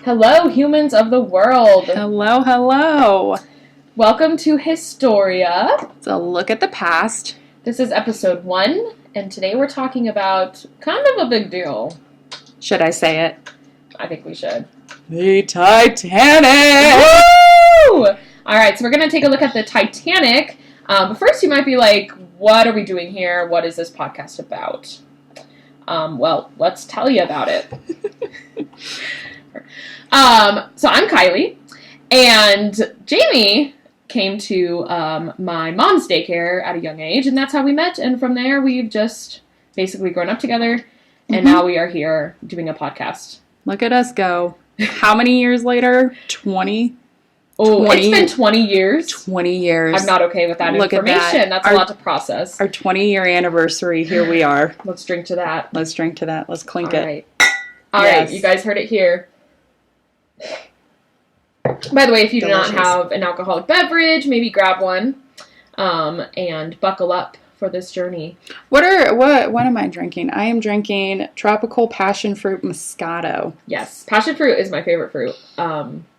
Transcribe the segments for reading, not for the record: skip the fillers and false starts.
Hello, humans of the world. Hello, hello. Welcome to Historia. It's a look at the past. This is episode 1, and today we're talking about kind of a big deal. Should I say it? I think we should. The Titanic! Woo! Alright, so we're going to take a look at the Titanic. But first you might be like, what are we doing here? What is this podcast about? Well, let's tell you about it. So I'm Kiley, and Jamie came to my mom's daycare at a young age, and that's how we met, and from there we've just basically grown up together, and now we are here doing a podcast. Look at us go. How many years later? 20? Oh, 20, it's been 20 years. 20 years. I'm not okay with that information. That. That's a lot to process. Our 20-year anniversary, here we are. Let's drink to that. Let's drink to that. Let's clink All it. Right. All right, you guys heard it here. By the way, if you do not have an alcoholic beverage, maybe grab one and buckle up for this journey. What am I drinking? I am drinking tropical passion fruit Moscato. Yes, passion fruit is my favorite fruit.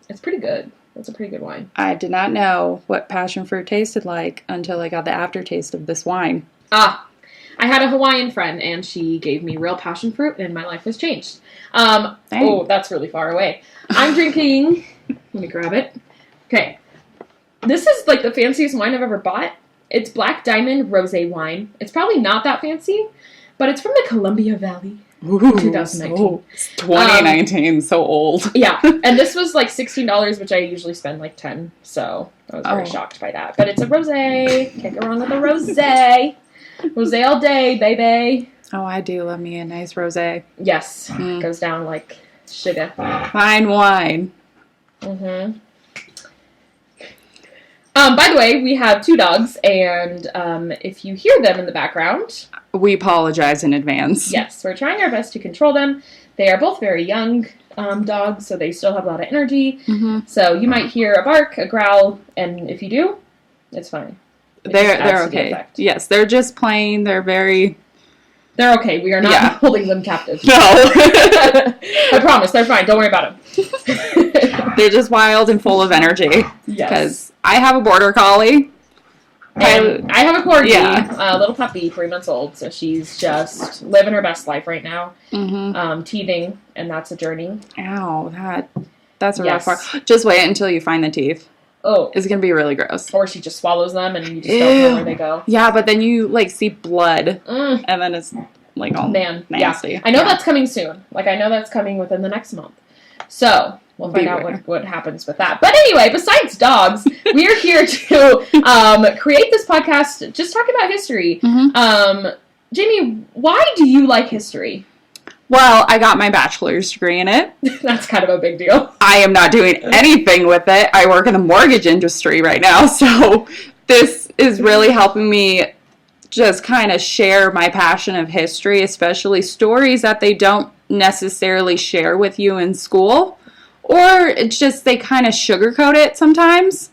It's pretty good. It's a pretty good wine. I did not know what passion fruit tasted like until I got the aftertaste of this wine. I had a Hawaiian friend, and she gave me real passion fruit, and my life was changed. Oh, that's really far away. I'm drinking... Let me grab it. Okay. This is like the fanciest wine I've ever bought. It's Black Diamond Rosé wine. It's probably not that fancy, but it's from the Columbia Valley. Ooh, 2019. It's 2019, so old. Yeah, and this was like $16, which I usually spend like $10, so I was very shocked by that. But it's a rosé. Can't go wrong with a rosé. Rosé all day, baby. Oh, I do love me a nice rosé. Yes, goes down like sugar. Fine wine. Mm-hmm. By the way, we have 2 dogs, and if you hear them in the background... We apologize in advance. Yes, we're trying our best to control them. They are both very young dogs, so they still have a lot of energy. Mm-hmm. So you might hear a bark, a growl, and if you do, it's fine. They're okay. Yes, they're just playing. They're okay. We are not holding them captive. No. I promise. They're fine. Don't worry about them. They're just wild and full of energy. Yes. Because I have a border collie. And I have a corgi, a little puppy, 3 months old. So she's just living her best life right now. Mm-hmm. Teething, and that's a journey. Ow, that's a rough part. Just wait until you find the teeth. Oh. It's going to be really gross. Or she just swallows them and you just don't know where they go. Yeah, but then you, see blood. And then it's, all nasty. Yeah. I know that's coming soon. I know that's coming within the next month. So, we'll find out what happens with that. But anyway, besides dogs, we are here to create this podcast just talking about history. Mm-hmm. Jamie, why do you like history? Well, I got my bachelor's degree in it. That's kind of a big deal. I am not doing anything with it. I work in the mortgage industry right now, so this is really helping me just kind of share my passion of history, especially stories that they don't necessarily share with you in school, or it's just they kind of sugarcoat it sometimes.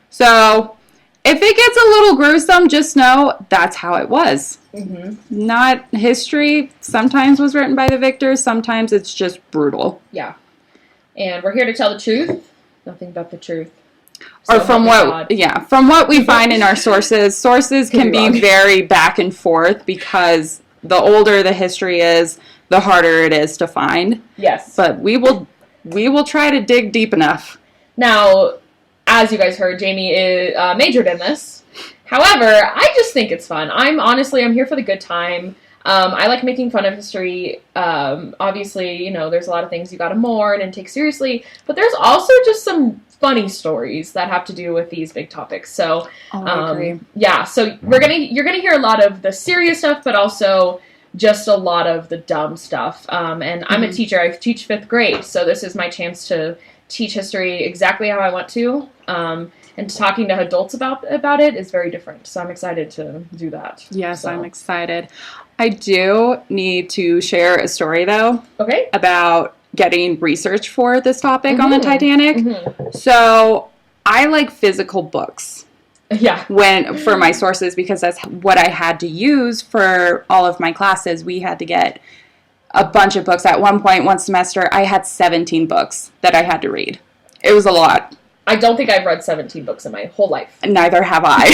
So if it gets a little gruesome, just know that's how it was. Mm-hmm. Not history. Sometimes was written by the victors. Sometimes it's just brutal. Yeah. And we're here to tell the truth. Nothing but the truth. So or from what we find in our sources. Sources can be very back and forth because the older the history is, the harder it is to find. Yes. But we will try to dig deep enough. Now, as you guys heard, Jamie majored in this. However, I just think it's fun. I'm here for the good time. I like making fun of history. Obviously, there's a lot of things you gotta mourn and take seriously, but there's also just some funny stories that have to do with these big topics. So, I agree. Yeah, so you're gonna hear a lot of the serious stuff, but also just a lot of the dumb stuff. And I'm a teacher. I teach 5th grade, so this is my chance to teach history exactly how I want to. And talking to adults about it is very different. So I'm excited to do that. Yes, I'm excited. I do need to share a story, though. Okay. About getting research for this topic on the Titanic. Mm-hmm. So I like physical books. Yeah. For my sources, because that's what I had to use for all of my classes. We had to get a bunch of books. At one point, one semester, I had 17 books that I had to read. It was a lot. I don't think I've read 17 books in my whole life. Neither have I.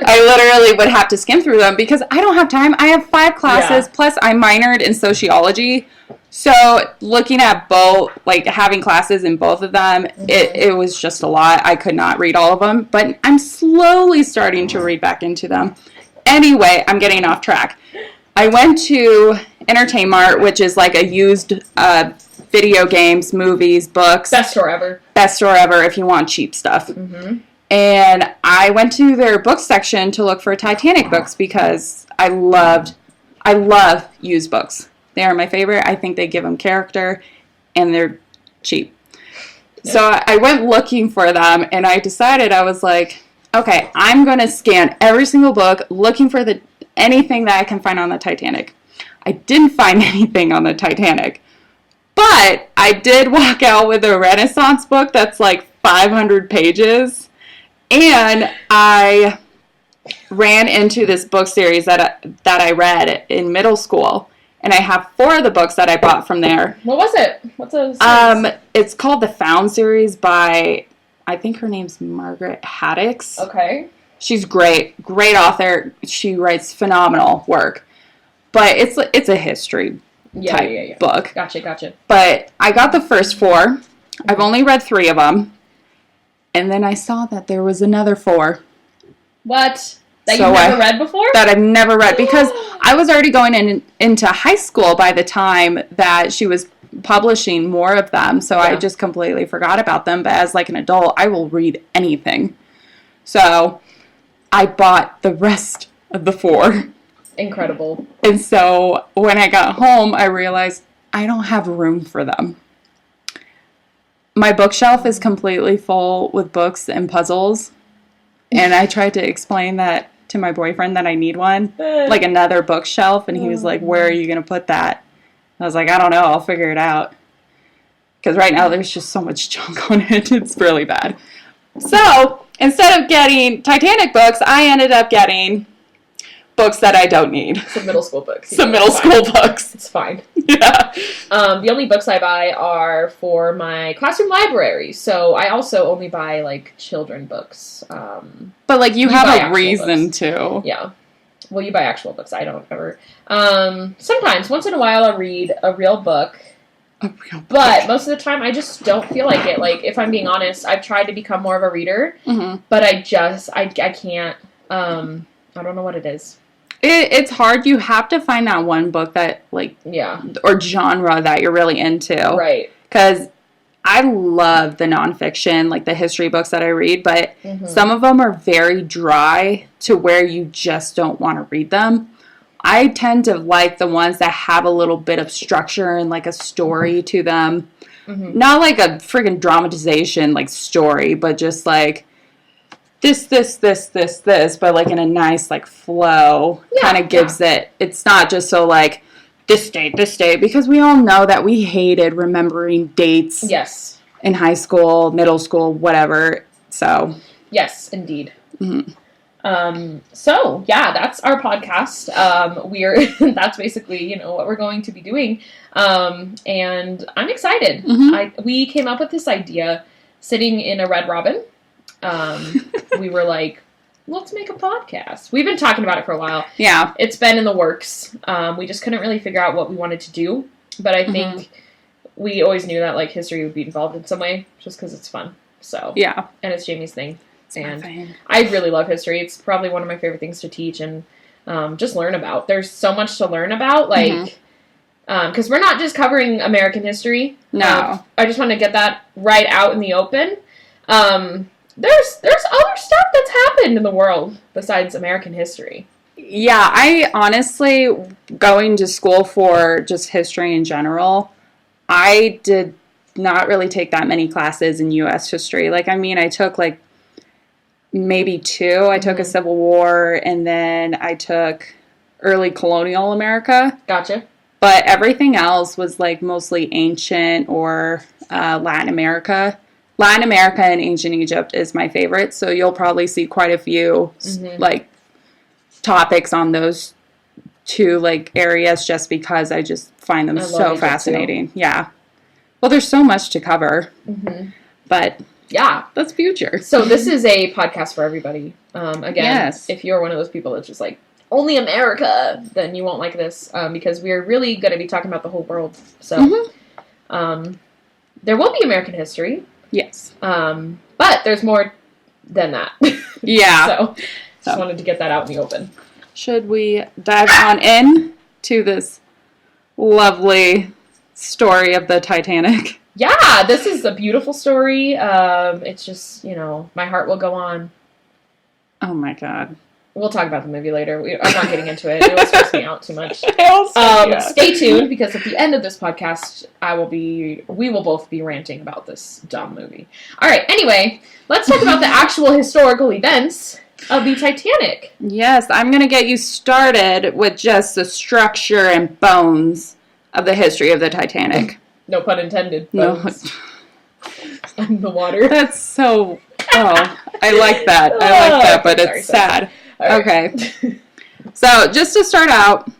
I literally would have to skim through them because I don't have time. I have 5 classes, plus I minored in sociology. So looking at both, like having classes in both of them, it was just a lot. I could not read all of them, but I'm slowly starting to read back into them. Anyway, I'm getting off track. I went to Entertainment, which is like a used video games, movies, books. Best store ever. Best store ever if you want cheap stuff. And I went to their book section to look for Titanic books because I love used books. They are my favorite. I think they give them character and they're cheap. Yep. So I went looking for them and I decided, I was like, okay, I'm going to scan every single book looking for anything that I can find on the Titanic. I didn't find anything on the Titanic. But I did walk out with a Renaissance book that's like 500 pages. And I ran into this book series that I read in middle school. And I have 4 of the books that I bought from there. What was it? What's the series? It's called The Found series by, I think her name's Margaret Haddix. Okay. She's great. Great author. She writes phenomenal work. But it's a history type book. Gotcha. But I got the first 4. I've only read 3 of them. And then I saw that there was another 4. What? That you've never read before? That I've never read. Because I was already going into high school by the time that she was publishing more of them. So I just completely forgot about them. But as like an adult, I will read anything. So I bought the rest of the 4. Incredible. And so when I got home, I realized I don't have room for them. My bookshelf is completely full with books and puzzles. And I tried to explain that to my boyfriend that I need one, like another bookshelf. And he was like, where are you going to put that? I was like, I don't know. I'll figure it out. Because right now there's just so much junk on it. It's really bad. So instead of getting Titanic books, I ended up getting books that I don't need. Some middle school books. Some middle school books. It's fine. Yeah. The only books I buy are for my classroom library. So I also only buy, like, children books. But, like, you have a reason to. Yeah. Well, you buy actual books. I don't ever. Sometimes, once in a while, I'll read a real book. But most of the time, I just don't feel like it. Like, if I'm being honest, I've tried to become more of a reader. But I can't. I don't know what it is. It's hard. You have to find that one book that, like, or genre that you're really into. Right. Because I love the nonfiction, like the history books that I read, but some of them are very dry to where you just don't want to read them. I tend to like the ones that have a little bit of structure and, like, a story to them. Not like a friggin' dramatization, like, story, but just, like, this, but, like, in a nice, like, flow, kind of gives it, it's not just so, like, this date, because we all know that we hated remembering dates. Yes. In high school, middle school, whatever, so. Yes, indeed. So, yeah, that's our podcast. That's basically, what we're going to be doing, and I'm excited. We came up with this idea sitting in a Red Robin. We were like, let's make a podcast. We've been talking about it for a while. Yeah. It's been in the works. We just couldn't really figure out what we wanted to do. But I think we always knew that, like, history would be involved in some way, just because it's fun. So. Yeah. And it's Jamie's thing. And I really love history. It's probably one of my favorite things to teach and just learn about. There's so much to learn about, like, because we're not just covering American history. No. I just want to get that right out in the open. There's other stuff that's happened in the world besides American history. Yeah, I honestly, going to school for just history in general, I did not really take that many classes in U.S. history. Like, I mean, I took, like, maybe 2. I took a Civil War, and then I took early colonial America. Gotcha. But everything else was, like, mostly ancient or Latin America. Latin America and ancient Egypt is my favorite, so you'll probably see quite a few, like, topics on those to like areas just because I just find them I love so Egypt, fascinating. Yeah. Well, there's so much to cover, but yeah, that's future. So this is a podcast for everybody. Again, Yes. if you're one of those people that's just like, only America, then you won't like this, because we're really going to be talking about the whole world. So there will be American history. Yes. But there's more than that. Yeah. So just wanted to get that out in the open. Should we dive on in to this lovely story of the Titanic? Yeah, this is a beautiful story. It's just, my heart will go on. Oh my God. We'll talk about the movie later. I'm not getting into it. It will stress me out too much. Yes. Stay tuned, because at the end of this podcast, we will both be ranting about this dumb movie. All right. Anyway, let's talk about the actual historical events of the Titanic. Yes, I'm going to get you started with just the structure and bones of the history of the Titanic. No pun intended. Bones. No. In the water. That's so... Oh, I like that. But it's sad. Right. Okay. So, just to start out,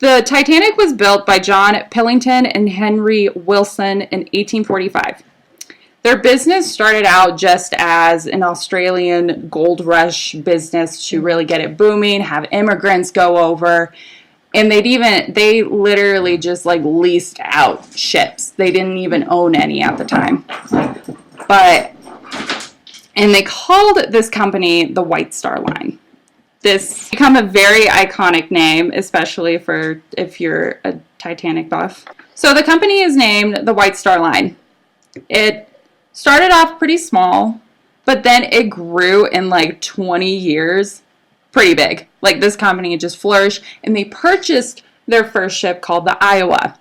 the Titanic was built by John Pillington and Henry Wilson in 1845. Their business started out just as an Australian gold rush business to really get it booming, have immigrants go over, and they literally just like leased out ships. They didn't even own any at the time. And they called this company the White Star Line. This become a very iconic name, especially for if you're a Titanic buff. So the company is named the White Star Line. It started off pretty small, but then it grew in like 20 years. Pretty big. Like this company just flourished, and they purchased their first ship called the Iowa.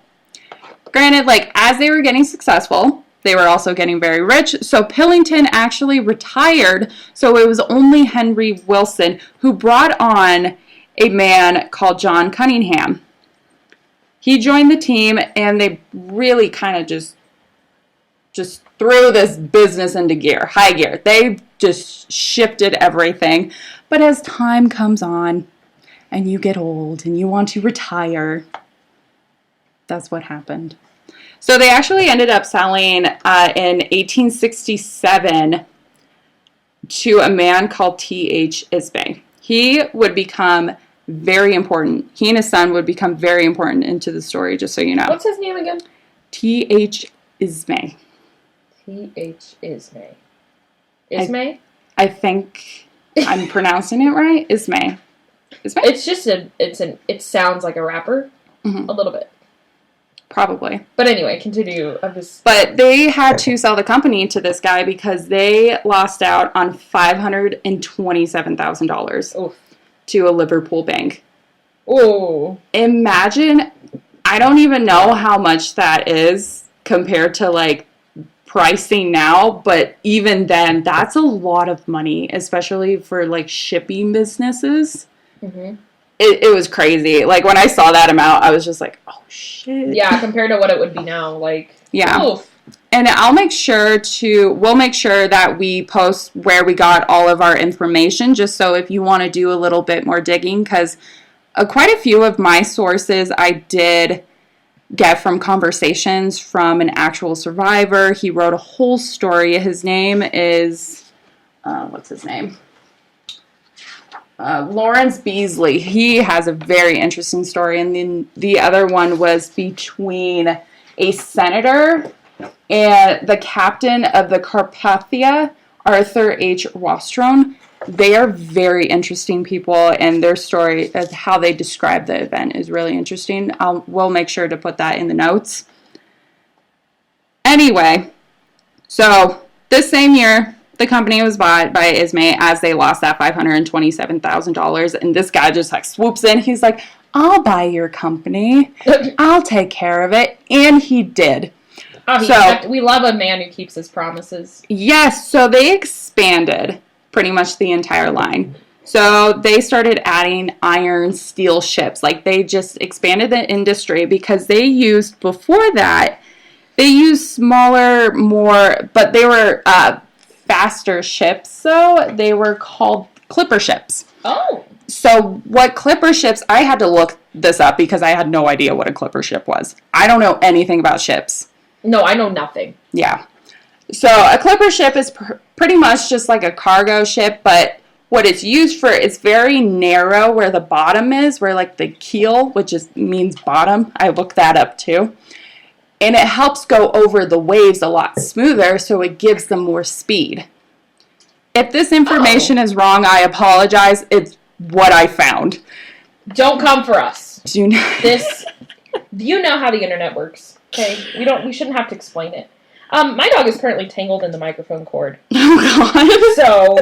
Granted, like as they were getting successful, they were also getting very rich, so Pillington actually retired, so it was only Henry Wilson who brought on a man called John Cunningham. He joined the team, and they really kind of just threw this business into high gear. They just shifted everything. But as time comes on, and you get old, and you want to retire, that's what happened. So they actually ended up selling in 1867 to a man called T.H. Ismay. He would become very important. He and his son would become very important into the story, just so you know. What's his name again? T.H. Ismay. T.H. Ismay. Ismay? I think I'm pronouncing it right. Ismay. Ismay? It's just it sounds like a rapper. A little bit. Probably. But anyway, continue. But they had to sell the company to this guy because they lost out on $527,000 to a Liverpool bank. Oh. Imagine, I don't even know how much that is compared to like pricing now, but even then, that's a lot of money, especially for like shipping businesses. It was crazy. Like, when I saw that amount, I was just like, oh, shit. Yeah, compared to what it would be now. Like, yeah. Oof. And we'll make sure that we post where we got all of our information, just so if you want to do a little bit more digging, because quite a few of my sources I did get from conversations from an actual survivor. He wrote a whole story. His name is, what's his name? Lawrence Beasley. He has a very interesting story, and then the other one was between a senator and the captain of the Carpathia, Arthur H. Rostron. They are very interesting people, and their story of how they describe the event is really interesting. We'll make sure to put that in the notes. Anyway, so this same year, the company was bought by Ismay as they lost that $527,000, and this guy just like swoops in. He's like, I'll buy your company. I'll take care of it. And he did. We love a man who keeps his promises. Yes, so they expanded pretty much the entire line. So they started adding iron steel ships. Like, they just expanded the industry because before that, they used smaller, but they were faster ships, so they were called clipper ships. Oh. So what clipper ships, I had to look this up because I had no idea what a clipper ship was. I don't know anything about ships. No, I know nothing. Yeah. So a clipper ship is pretty much just like a cargo ship, but what it's used for is very narrow where the bottom is, where like the keel, which means bottom. I looked that up too. And it helps go over the waves a lot smoother, so it gives them more speed. If this information is wrong, I apologize. It's what I found. Don't come for us. Do you know you know how the internet works? Okay, we shouldn't have to explain it. My dog is currently tangled in the microphone cord. Oh God! So,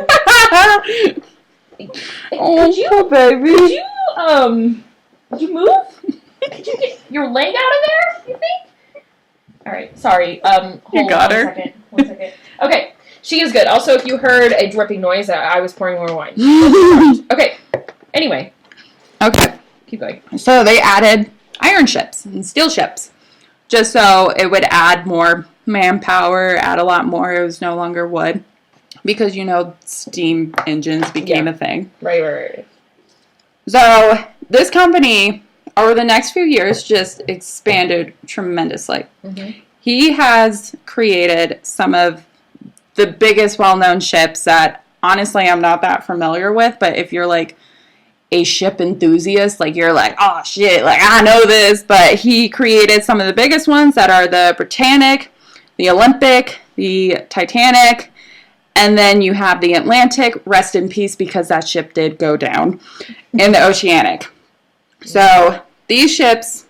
poor baby. Did you move? Did you get your leg out of there? You think? All right, sorry. You got her. One second. Okay, she is good. Also, if you heard a dripping noise, I was pouring more wine. Okay. Anyway. Okay. Keep going. So they added iron ships and steel ships, just so it would add more manpower, add a lot more. It was no longer wood, because steam engines became a thing. Right. So this company, over the next few years, just expanded tremendously. Mm-hmm. He has created some of the biggest well-known ships that, honestly, I'm not that familiar with, but if you're like a ship enthusiast, like you're like, oh shit, like I know this, but he created some of the biggest ones that are the Britannic, the Olympic, the Titanic, and then you have the Atlantic, rest in peace because that ship did go down, and the Oceanic. So these ships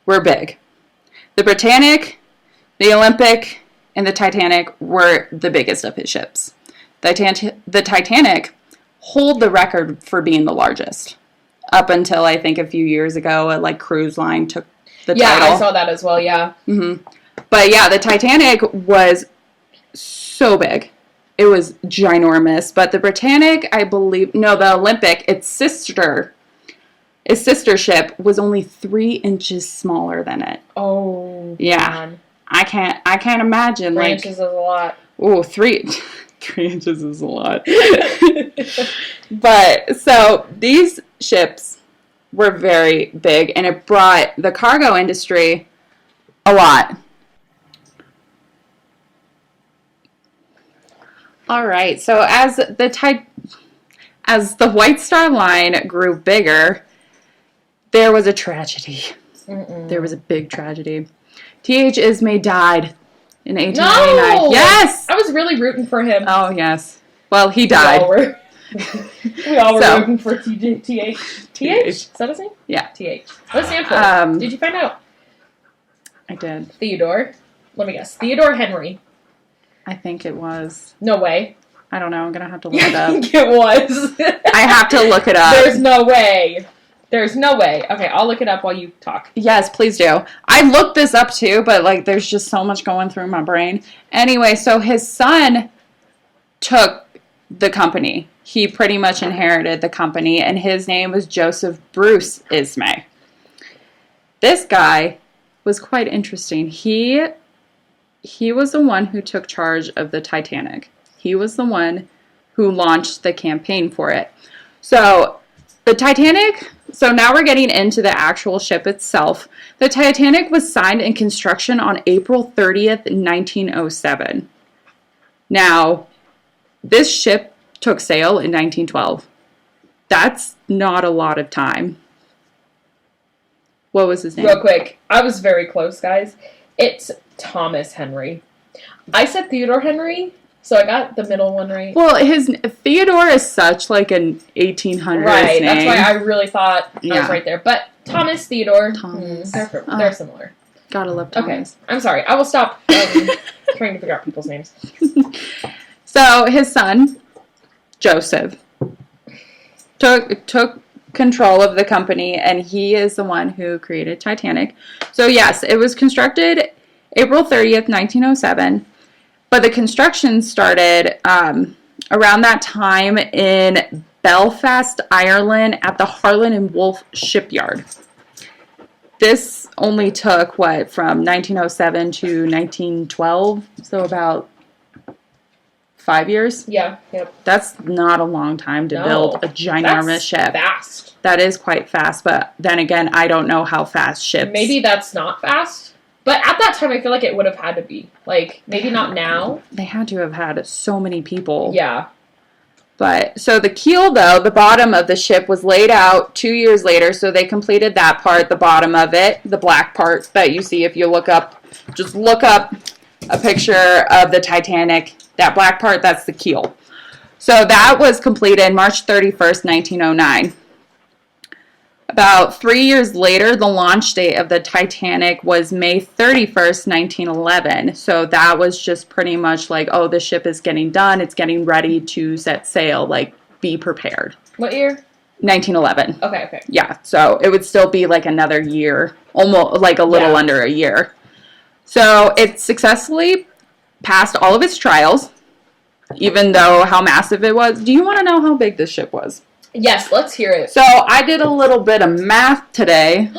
were big. The Britannic, the Olympic, and the Titanic were the biggest of his ships. The Titanic hold the record for being the largest. Up until, I think, a few years ago, a cruise line took the title. Yeah, I saw that as well, yeah. Mm-hmm. But yeah, the Titanic was so big. It was ginormous. But the Britannic, the Olympic, its sister ship was only 3 inches smaller than it. Oh, yeah. man. I can't imagine. 3 inches is a lot. Oh, 3 inches is a lot. But so these ships were very big, and it brought the cargo industry a lot. All right. So as the White Star Line grew bigger, there was a tragedy. Mm-mm. There was a big tragedy. T.H. Ismay died in 1899. No! Yes! I was really rooting for him. Oh, yes. Well, he died. We all were rooting for T.H. T.H.? Is that his name? Yeah. T.H. What's it stand for? Did you find out? I did. Theodore? Let me guess. Theodore Henry. I think it was. No way. I don't know. I'm going to have to look it up. I think it was. I have to look it up. There's no way. There's no way. Okay, I'll look it up while you talk. Yes, please do. I looked this up too, but there's just so much going through my brain. Anyway, so his son took the company. He pretty much inherited the company, and his name was Joseph Bruce Ismay. This guy was quite interesting. He was the one who took charge of the Titanic. He was the one who launched the campaign for it. So the Titanic, so now we're getting into the actual ship itself. The Titanic was signed in construction on April 30th, 1907. Now, this ship took sail in 1912. That's not a lot of time. What was his name? Real quick, I was very close, guys. It's Thomas Henry. I said Theodore Henry, so I got the middle one right. Well, his Theodore is such an 1800s right, name. That's why I really thought I was right there. But Thomas, Theodore, they're similar. Gotta love Thomas. Okay, I'm sorry. I will stop trying to figure out people's names. So his son, Joseph, took control of the company, and he is the one who created Titanic. So yes, it was constructed April 30th, 1907, but the construction started around that time in Belfast, Ireland, at the Harland and Wolff shipyard. This only took, from 1907 to 1912, so about 5 years? Yeah, yep. That's not a long time to build a ginormous ship. Fast. That is quite fast, but then again, I don't know how fast ships... Maybe that's not fast, but at that time, I feel like it would have had to be. Like, maybe not now. They had to have had so many people. Yeah. But, so the keel, though, the bottom of the ship was laid out 2 years later, so they completed that part, the bottom of it, the black part that you see if you look up, just look up a picture of the Titanic. That black part, that's the keel. So that was completed March 31st, 1909. About 3 years later, the launch date of the Titanic was May 31st, 1911. So that was just pretty much like, oh, the ship is getting done. It's getting ready to set sail. Like, be prepared. What year? 1911. Okay. Yeah, so it would still be like another year, almost like a little under a year. So it successfully passed all of its trials, even though how massive it was. Do you want to know how big this ship was? Yes, let's hear it. So I did a little bit of math today,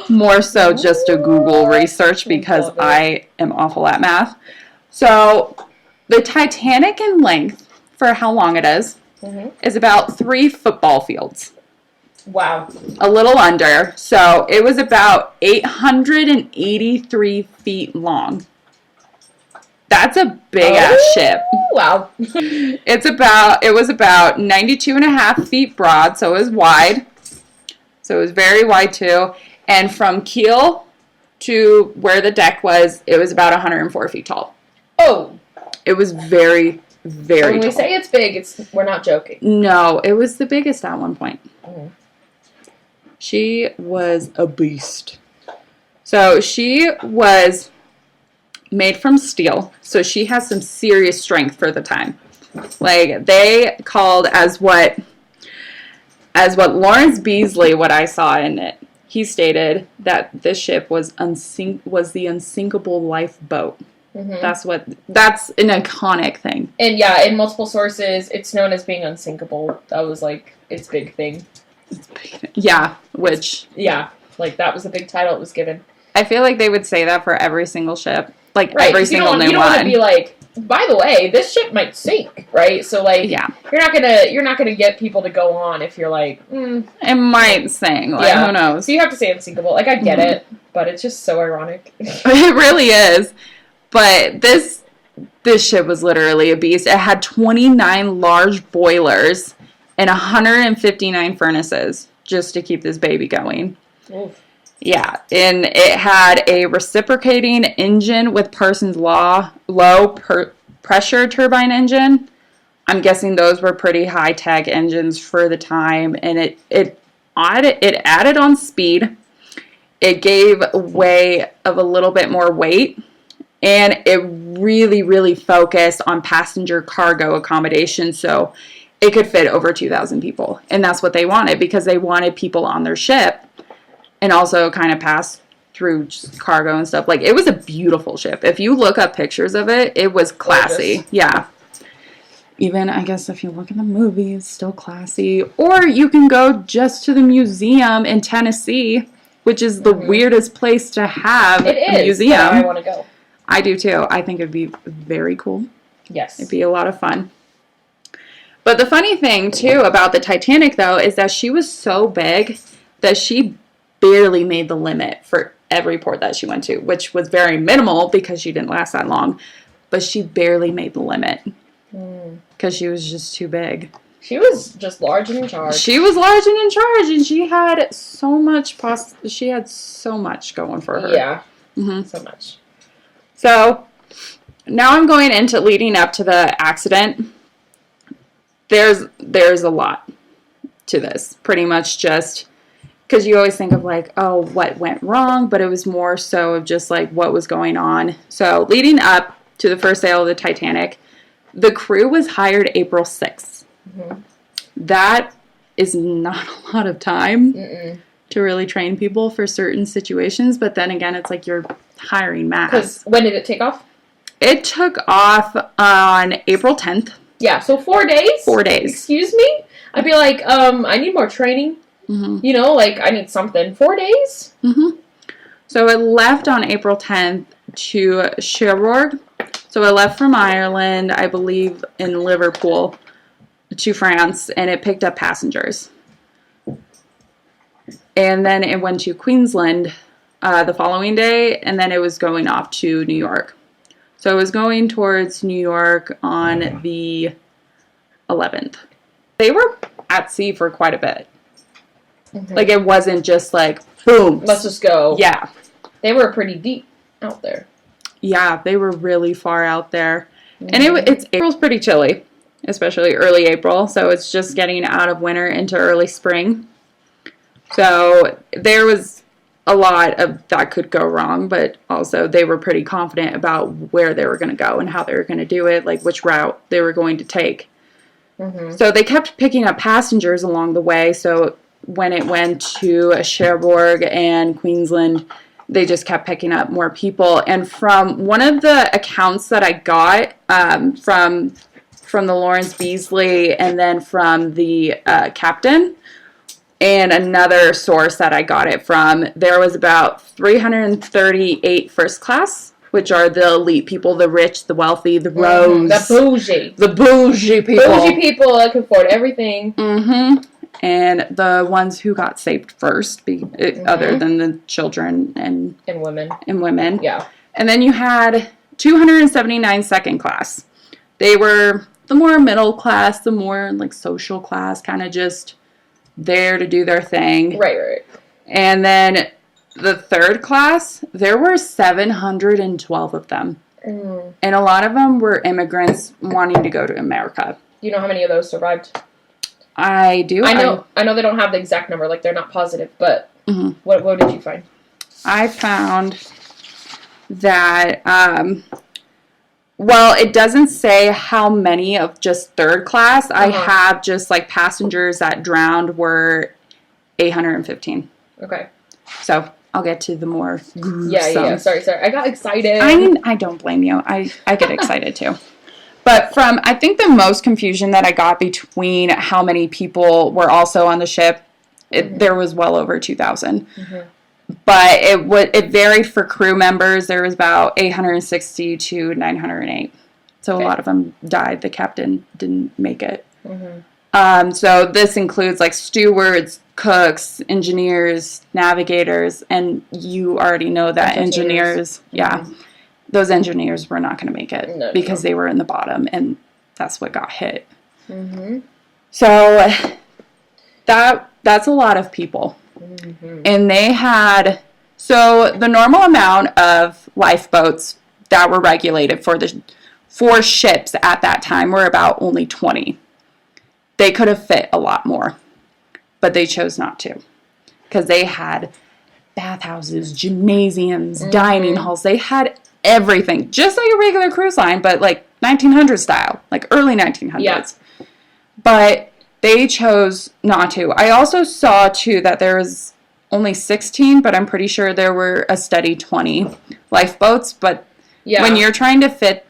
more so just a Google research because I am awful at math. So the Titanic in length, for how long it is about 3 football fields. Wow. A little under. So it was about 883 feet long. That's a big ass ship. Wow. It was about 92 and a half feet broad, so it was wide. So it was very wide too. And from keel to where the deck was, it was about 104 feet tall. Oh. It was very, very tall. When we say it's big, we're not joking. No, it was the biggest at one point. Mm-hmm. She was a beast. So she was made from steel, so she has some serious strength for the time. Like, they called as what Lawrence Beasley, what I saw in it, he stated that this ship was the unsinkable lifeboat. Mm-hmm. That's an iconic thing. And yeah, in multiple sources, it's known as being unsinkable. That was like its big thing. Yeah, like that was a big title it was given. I feel like they would say that for every single ship. Like, right, every single new one. You don't want to be like, by the way, this ship might sink, right? So, like, you're not gonna get people to go on if you're like, it might sink. Like, who knows? So you have to say unsinkable. Like, I get it, but it's just so ironic. It really is. But this ship was literally a beast. It had 29 large boilers and 159 furnaces just to keep this baby going. Oof. Yeah, and it had a reciprocating engine with Parsons low pressure turbine engine. I'm guessing those were pretty high-tech engines for the time, and it added on speed. It gave way of a little bit more weight, and it really, really focused on passenger cargo accommodation, so it could fit over 2,000 people. And that's what they wanted, because they wanted people on their ship and also kind of pass through cargo and stuff. Like, it was a beautiful ship. If you look up pictures of it, it was classy. Gorgeous. Yeah. Even, I guess, if you look at the movie, it's still classy. Or you can go just to the museum in Tennessee, which is the weirdest place to have a museum. Yeah, I want to go. I do too. I think it'd be very cool. Yes. It'd be a lot of fun. But the funny thing, too, about the Titanic, though, is that she was so big that she barely made the limit for every port that she went to, which was very minimal because she didn't last that long. But she barely made the limit because she was just too big. She was just large and in charge. She was large and in charge, and she had so much going for her. Yeah, so much. So now I'm going into leading up to the accident. There's a lot to this. Pretty much just because you always think of like, oh, what went wrong? But it was more so of just like what was going on. So leading up to the first sail of the Titanic, the crew was hired April 6th. Mm-hmm. That is not a lot of time to really train people for certain situations. But then again, it's like you're hiring mass. Because when did it take off? It took off on April 10th. Yeah, so 4 days? 4 days. Excuse me? I'd be like, I need more training. Mm-hmm. You know, like, I need something. 4 days? Mm-hmm. So it left on April 10th to Cherbourg, So it left from Ireland, I believe, in Liverpool to France, and it picked up passengers. And then it went to Queensland the following day, and then it was going off to New York. So it was going towards New York on the 11th. They were at sea for quite a bit. Mm-hmm. Like, it wasn't just like, boom. Let's just go. Yeah. They were pretty deep out there. Yeah, they were really far out there. Mm-hmm. And April's pretty chilly, especially early April. So it's just getting out of winter into early spring. So there was a lot of that could go wrong, but also they were pretty confident about where they were going to go and how they were going to do it, like which route they were going to take. Mm-hmm. So they kept picking up passengers along the way. So when it went to Cherbourg and Queensland, they just kept picking up more people. And from one of the accounts that I got from the Lawrence Beasley and then from the captain, and another source that I got it from, there was about 338 first class, which are the elite people, the rich, the wealthy, the rose. The bougie. The bougie people. Bougie people that can afford everything. Mm-hmm. And the ones who got saved first, other than the children and women. And women. Yeah. And then you had 279 second class. They were the more middle class, the more like social class, kind of just there to do their thing. Right. And then the third class, there were 712 of them. Mm. And a lot of them were immigrants wanting to go to America. Do you know how many of those survived? I do. I know they don't have the exact number, like they're not positive, but what did you find? I found that, well, it doesn't say how many of just third class. I have just like passengers that drowned were 815. Okay. So I'll get to the more gruesome. Yeah. Sorry. I got excited. I don't blame you. I get excited too. But I think the most confusion that I got between how many people were also on the ship, there was well over 2,000. Mm-hmm. But it varied for crew members. There was about 860 to 908. So a lot of them died. The captain didn't make it. Mm-hmm. So this includes like stewards, cooks, engineers, navigators, and you already know that engineers, those engineers were not going to make it because they were in the bottom, and that's what got hit. Mm-hmm. So that's a lot of people. Mm-hmm. And they had, so the normal amount of lifeboats that were regulated for ships at that time were about only 20. They could have fit a lot more, but they chose not to because they had bathhouses, gymnasiums, dining halls. They had everything, just like a regular cruise line, but like 1900 style, like early 1900s. Yeah. But they chose not to. I also saw, too, that there was only 16, but I'm pretty sure there were a steady 20 lifeboats. But when you're trying to fit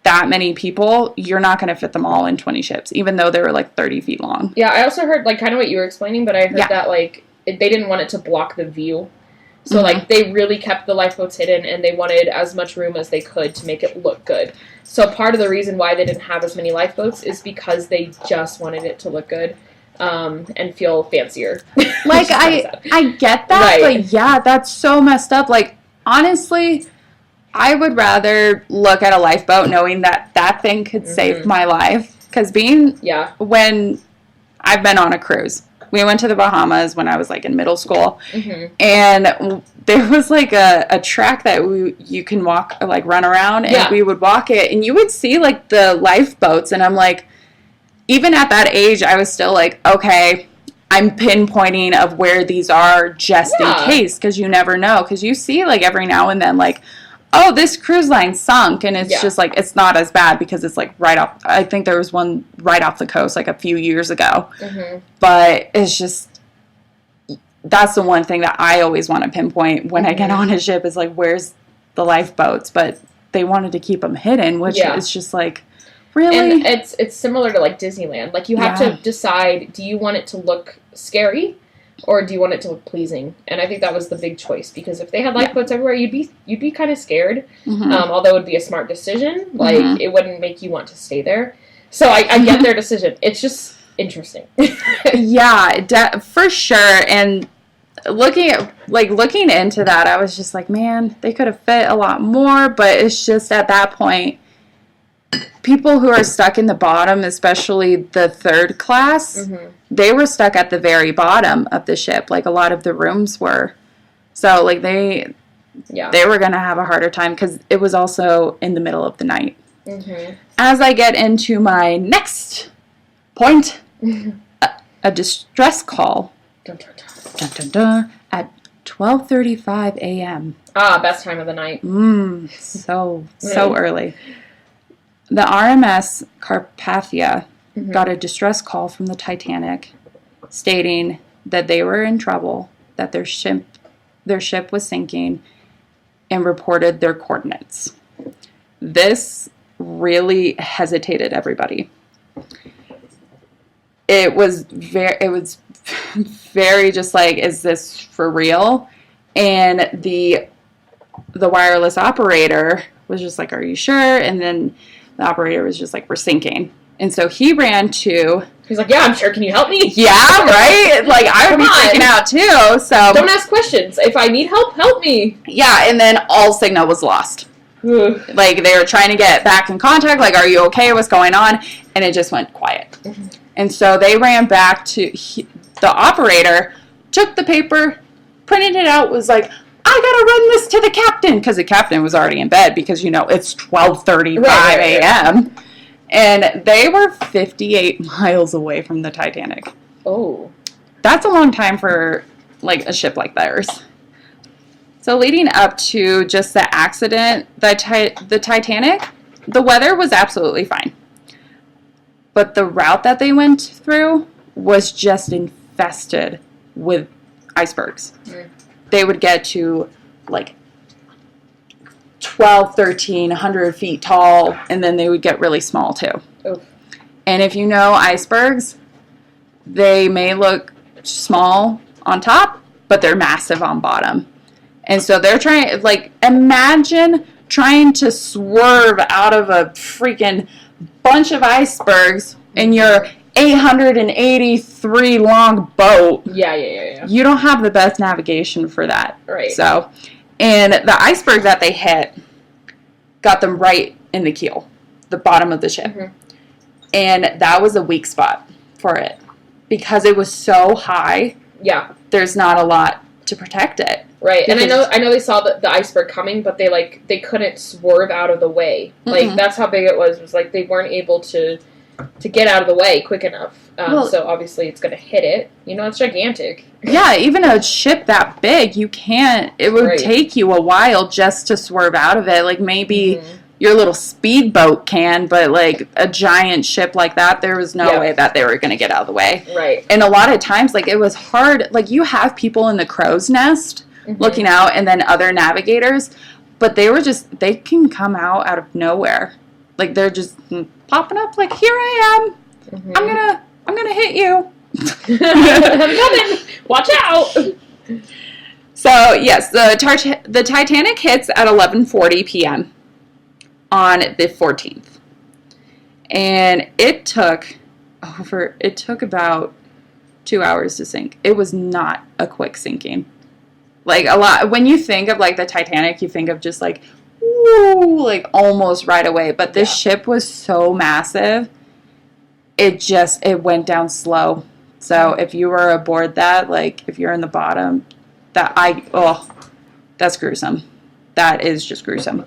that many people, you're not going to fit them all in 20 ships, even though they were like 30 feet long. Yeah, I also heard like kind of what you were explaining, but I heard that like they didn't want it to block the view. So, like, they really kept the lifeboats hidden, and they wanted as much room as they could to make it look good. So, part of the reason why they didn't have as many lifeboats is because they just wanted it to look good and feel fancier. Like, I get that, but yeah, that's so messed up. Like, honestly, I would rather look at a lifeboat knowing that that thing could save my life. Because when I've been on a cruise, we went to the Bahamas when I was, like, in middle school, and there was, like, a track that you can walk, like, run around, and we would walk it, and you would see, like, the lifeboats, and I'm, like, even at that age, I was still, like, okay, I'm pinpointing of where these are just in case, because you never know, because you see, like, every now and then, like, oh, this cruise line sunk, and it's just, like, it's not as bad because it's, like, right off, I think there was one right off the coast, like, a few years ago, but it's just, that's the one thing that I always want to pinpoint when I get on a ship is, like, where's the lifeboats, but they wanted to keep them hidden, which is just, like, really? And it's similar to, like, Disneyland, like, you have to decide, do you want it to look scary, or do you want it to look pleasing? And I think that was the big choice, because if they had lifeboats everywhere, you'd be kind of scared. Although it would be a smart decision, like it wouldn't make you want to stay there. So I get their decision. It's just interesting. Yeah, for sure. And looking into that, I was just like, man, they could have fit a lot more. But it's just at that point, people who are stuck in the bottom, especially the third class, they were stuck at the very bottom of the ship. Like, a lot of the rooms were. So, like, they were going to have a harder time, because it was also in the middle of the night. As I get into my next point, a distress call dun, dun, dun, at 12:35 a.m. Ah, best time of the night. So early. The RMS Carpathia got a distress call from the Titanic stating that they were in trouble, that their ship was sinking, and reported their coordinates. This really hesitated everybody. It was very just like, is this for real? And the wireless operator was just like, are you sure? And then the operator was just like, we're sinking. And so he ran to... He's like, yeah, I'm sure. Can you help me? Yeah, right? Like, I would be freaking out too. So don't ask questions. If I need help, help me. Yeah, and then all signal was lost. Like, they were trying to get back in contact. Like, are you okay? What's going on? And it just went quiet. And so they ran back to... the operator took the paper, printed it out, was like, I gotta run this to the captain, because the captain was already in bed, because, it's 12:35 a.m. And they were 58 miles away from the Titanic. Oh. That's a long time for, like, a ship like theirs. So leading up to just the accident, the Titanic, the weather was absolutely fine. But the route that they went through was just infested with icebergs. They would get to like 12, 13, 100 feet tall, and then they would get really small too. Oof. And if you know icebergs, they may look small on top, but they're massive on bottom. And so they're trying, like, imagine trying to swerve out of a freaking bunch of icebergs in your 883 long boat. Yeah. You don't have the best navigation for that. Right. So, and the iceberg that they hit got them right in the keel, the bottom of the ship. And that was a weak spot for it. Because it was so high. Yeah. There's not a lot to protect it. Right. And I know they saw the iceberg coming, but they couldn't swerve out of the way. Like, that's how big it was. It was like they weren't able to get out of the way quick enough. So obviously it's going to hit it. It's gigantic. Yeah, even a ship that big, you can't... It would take you a while just to swerve out of it. Like, maybe your little speedboat can, but, like, a giant ship like that, there was no way that they were going to get out of the way. Right. And a lot of times, like, it was hard. Like, you have people in the crow's nest looking out, and then other navigators, but they can come out of nowhere. Like, they're just popping up, like, here I am. I'm gonna hit you. I'm coming. Watch out. So, yes, the Titanic hits at 11:40 p.m. on the 14th. And it took about 2 hours to sink. It was not a quick sinking. Like, a lot, when you think of, like, the Titanic, you think of just, like, woo, like, almost right away. But this ship was so massive, it went down slow. So if you were aboard that, like, if you're in the bottom, that's gruesome. That is just gruesome.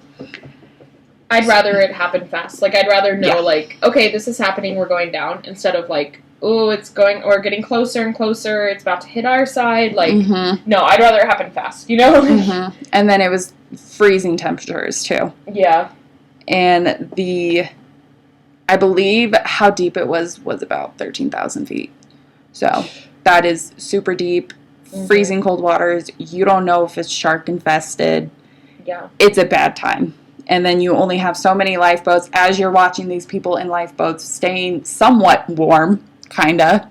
I'd rather it happen fast. Like, I'd rather know, like, okay, this is happening, we're going down, instead of, like, oh, we're getting closer and closer, it's about to hit our side. Like, no, I'd rather it happen fast, And then it was freezing temperatures, too. Yeah. And I believe how deep it was about 13,000 feet. So, that is super deep, freezing cold waters. You don't know if it's shark infested. Yeah. It's a bad time. And then you only have so many lifeboats as you're watching these people in lifeboats staying somewhat warm, kind of.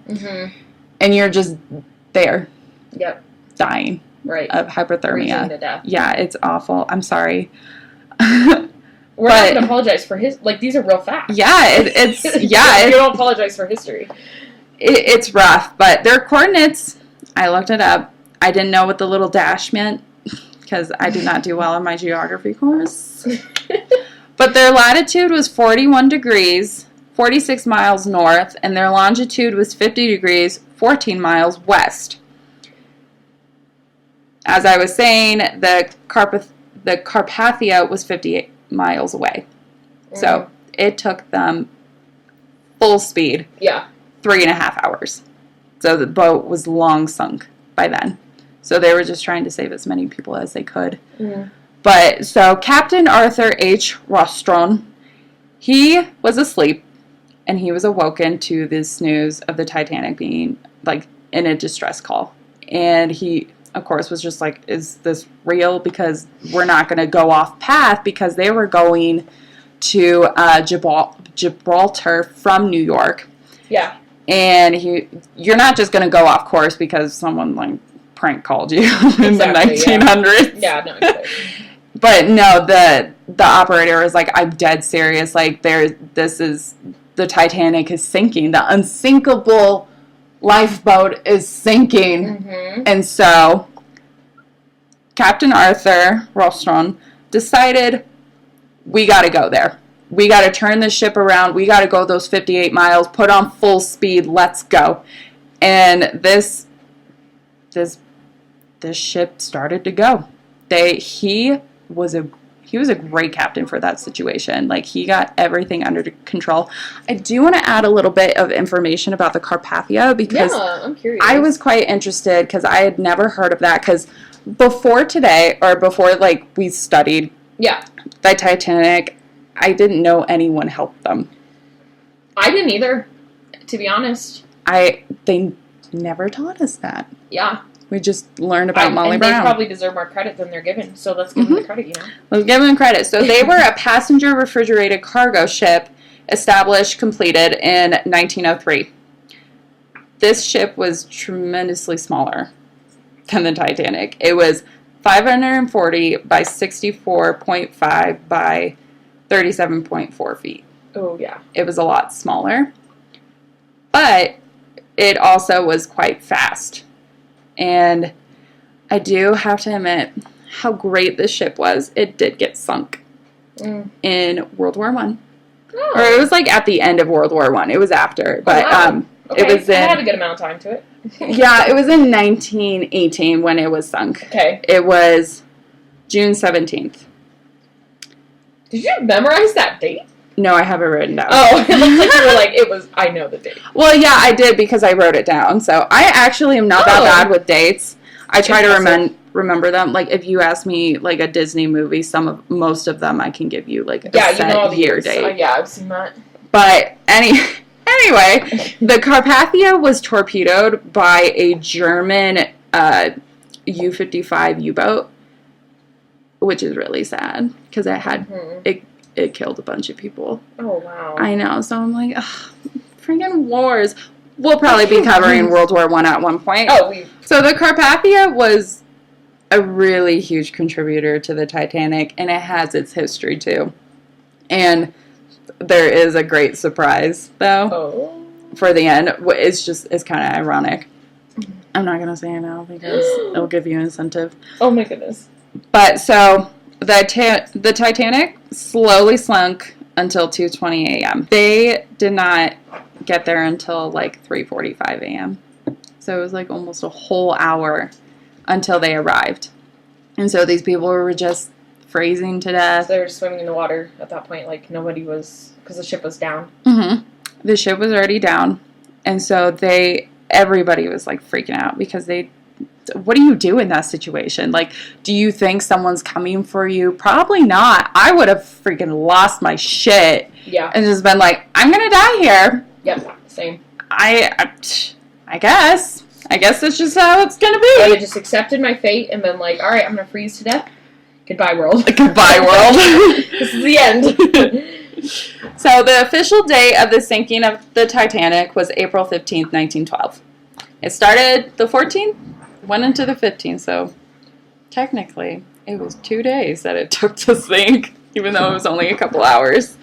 And you're just there. Yep. dying Right. of hypothermia. Freezing to death. Yeah, it's awful. I'm sorry. We're not going to apologize for his... Like, these are real facts. Yeah, it's... Yeah. You don't apologize for history. It's rough, but their coordinates, I looked it up. I didn't know what the little dash meant, because I did not do well in my geography course. But their latitude was 41 degrees, 46 miles north, and their longitude was 50 degrees, 14 miles west. As I was saying, the Carpathia was 58 miles away. So it took them full speed. Yeah. 3.5 hours. So the boat was long sunk by then. So they were just trying to save as many people as they could. Mm. But so Captain Arthur H. Rostron, he was asleep, and he was awoken to this news of the Titanic being like in a distress call. And he, of course, was just like, is this real? Because we're not going to go off path, because they were going to Gibraltar from New York. Yeah. And you're not just going to go off course because someone like prank called you in the 1900s. Yeah, no, exactly. But no, the operator was like, I'm dead serious. Like, the Titanic is sinking. The unsinkable lifeboat is sinking. Mm-hmm. And so Captain Arthur Rostron decided, we got to go there. We got to turn the ship around. We got to go those 58 miles, put on full speed. Let's go. And this ship started to go. He was a great captain for that situation. Like, he got everything under control. I do want to add a little bit of information about the Carpathia, because I'm curious. I was quite interested, because I had never heard of that. Because before like we studied the Titanic, I didn't know anyone helped them. I didn't either, to be honest. They never taught us that. Yeah. We just learned about Molly and Brown. They probably deserve more credit than they're given, so let's give them the credit, Let's give them credit. So they were a passenger refrigerated cargo ship, established, completed in 1903. This ship was tremendously smaller than the Titanic. It was 540 by 64.5 by 37.4 feet. Oh, yeah. It was a lot smaller. But it also was quite fast. And I do have to admit how great this ship was. It did get sunk in World War I. Oh. Or it was like at the end of World War I. It was after. But okay. It was in... I had a good amount of time to it. Yeah, it was in 1918 when it was sunk. Okay. It was June 17th. Did you memorize that date? No, I have it written down. Oh, it looked like you were like, I know the date. Well, yeah, I did, because I wrote it down. So I actually am not that bad with dates. I try to remember them. Like, if you ask me, like, a Disney movie, most of them I can give you, like, a set year date. Yeah, I've seen that. But anyway, the Carpathia was torpedoed by a German U-55 U-boat, which is really sad, because it had... It killed a bunch of people. Oh, wow. I know. So I'm like, ugh, freaking wars. We'll probably be covering World War I at one point. So the Carpathia was a really huge contributor to the Titanic, and it has its history, too. And there is a great surprise, though, for the end. It's kind of ironic. I'm not going to say it now, because it'll give you incentive. Oh, my goodness. But, so... The Titanic slowly sunk until 2:20 a.m. They did not get there until like 3:45 a.m. So it was like almost a whole hour until they arrived. And so these people were just freezing to death. So they were swimming in the water at that point, like nobody was, because the ship was down. Mm-hmm. The ship was already down. And so everybody was like freaking out, because what do you do in that situation? Like, do you think someone's coming for you? Probably not. I would have freaking lost my shit. Yeah. And just been like, I'm gonna die here. Yep, same. I guess. I guess that's just how it's gonna be. I just accepted my fate and been like, alright, I'm gonna freeze to death. Goodbye, world. Goodbye, world. This is the end. So the official date of the sinking of the Titanic was April 15th, 1912. It started the 14th. went into the 15th, so technically it was 2 days that it took to sink, even though it was only a couple hours.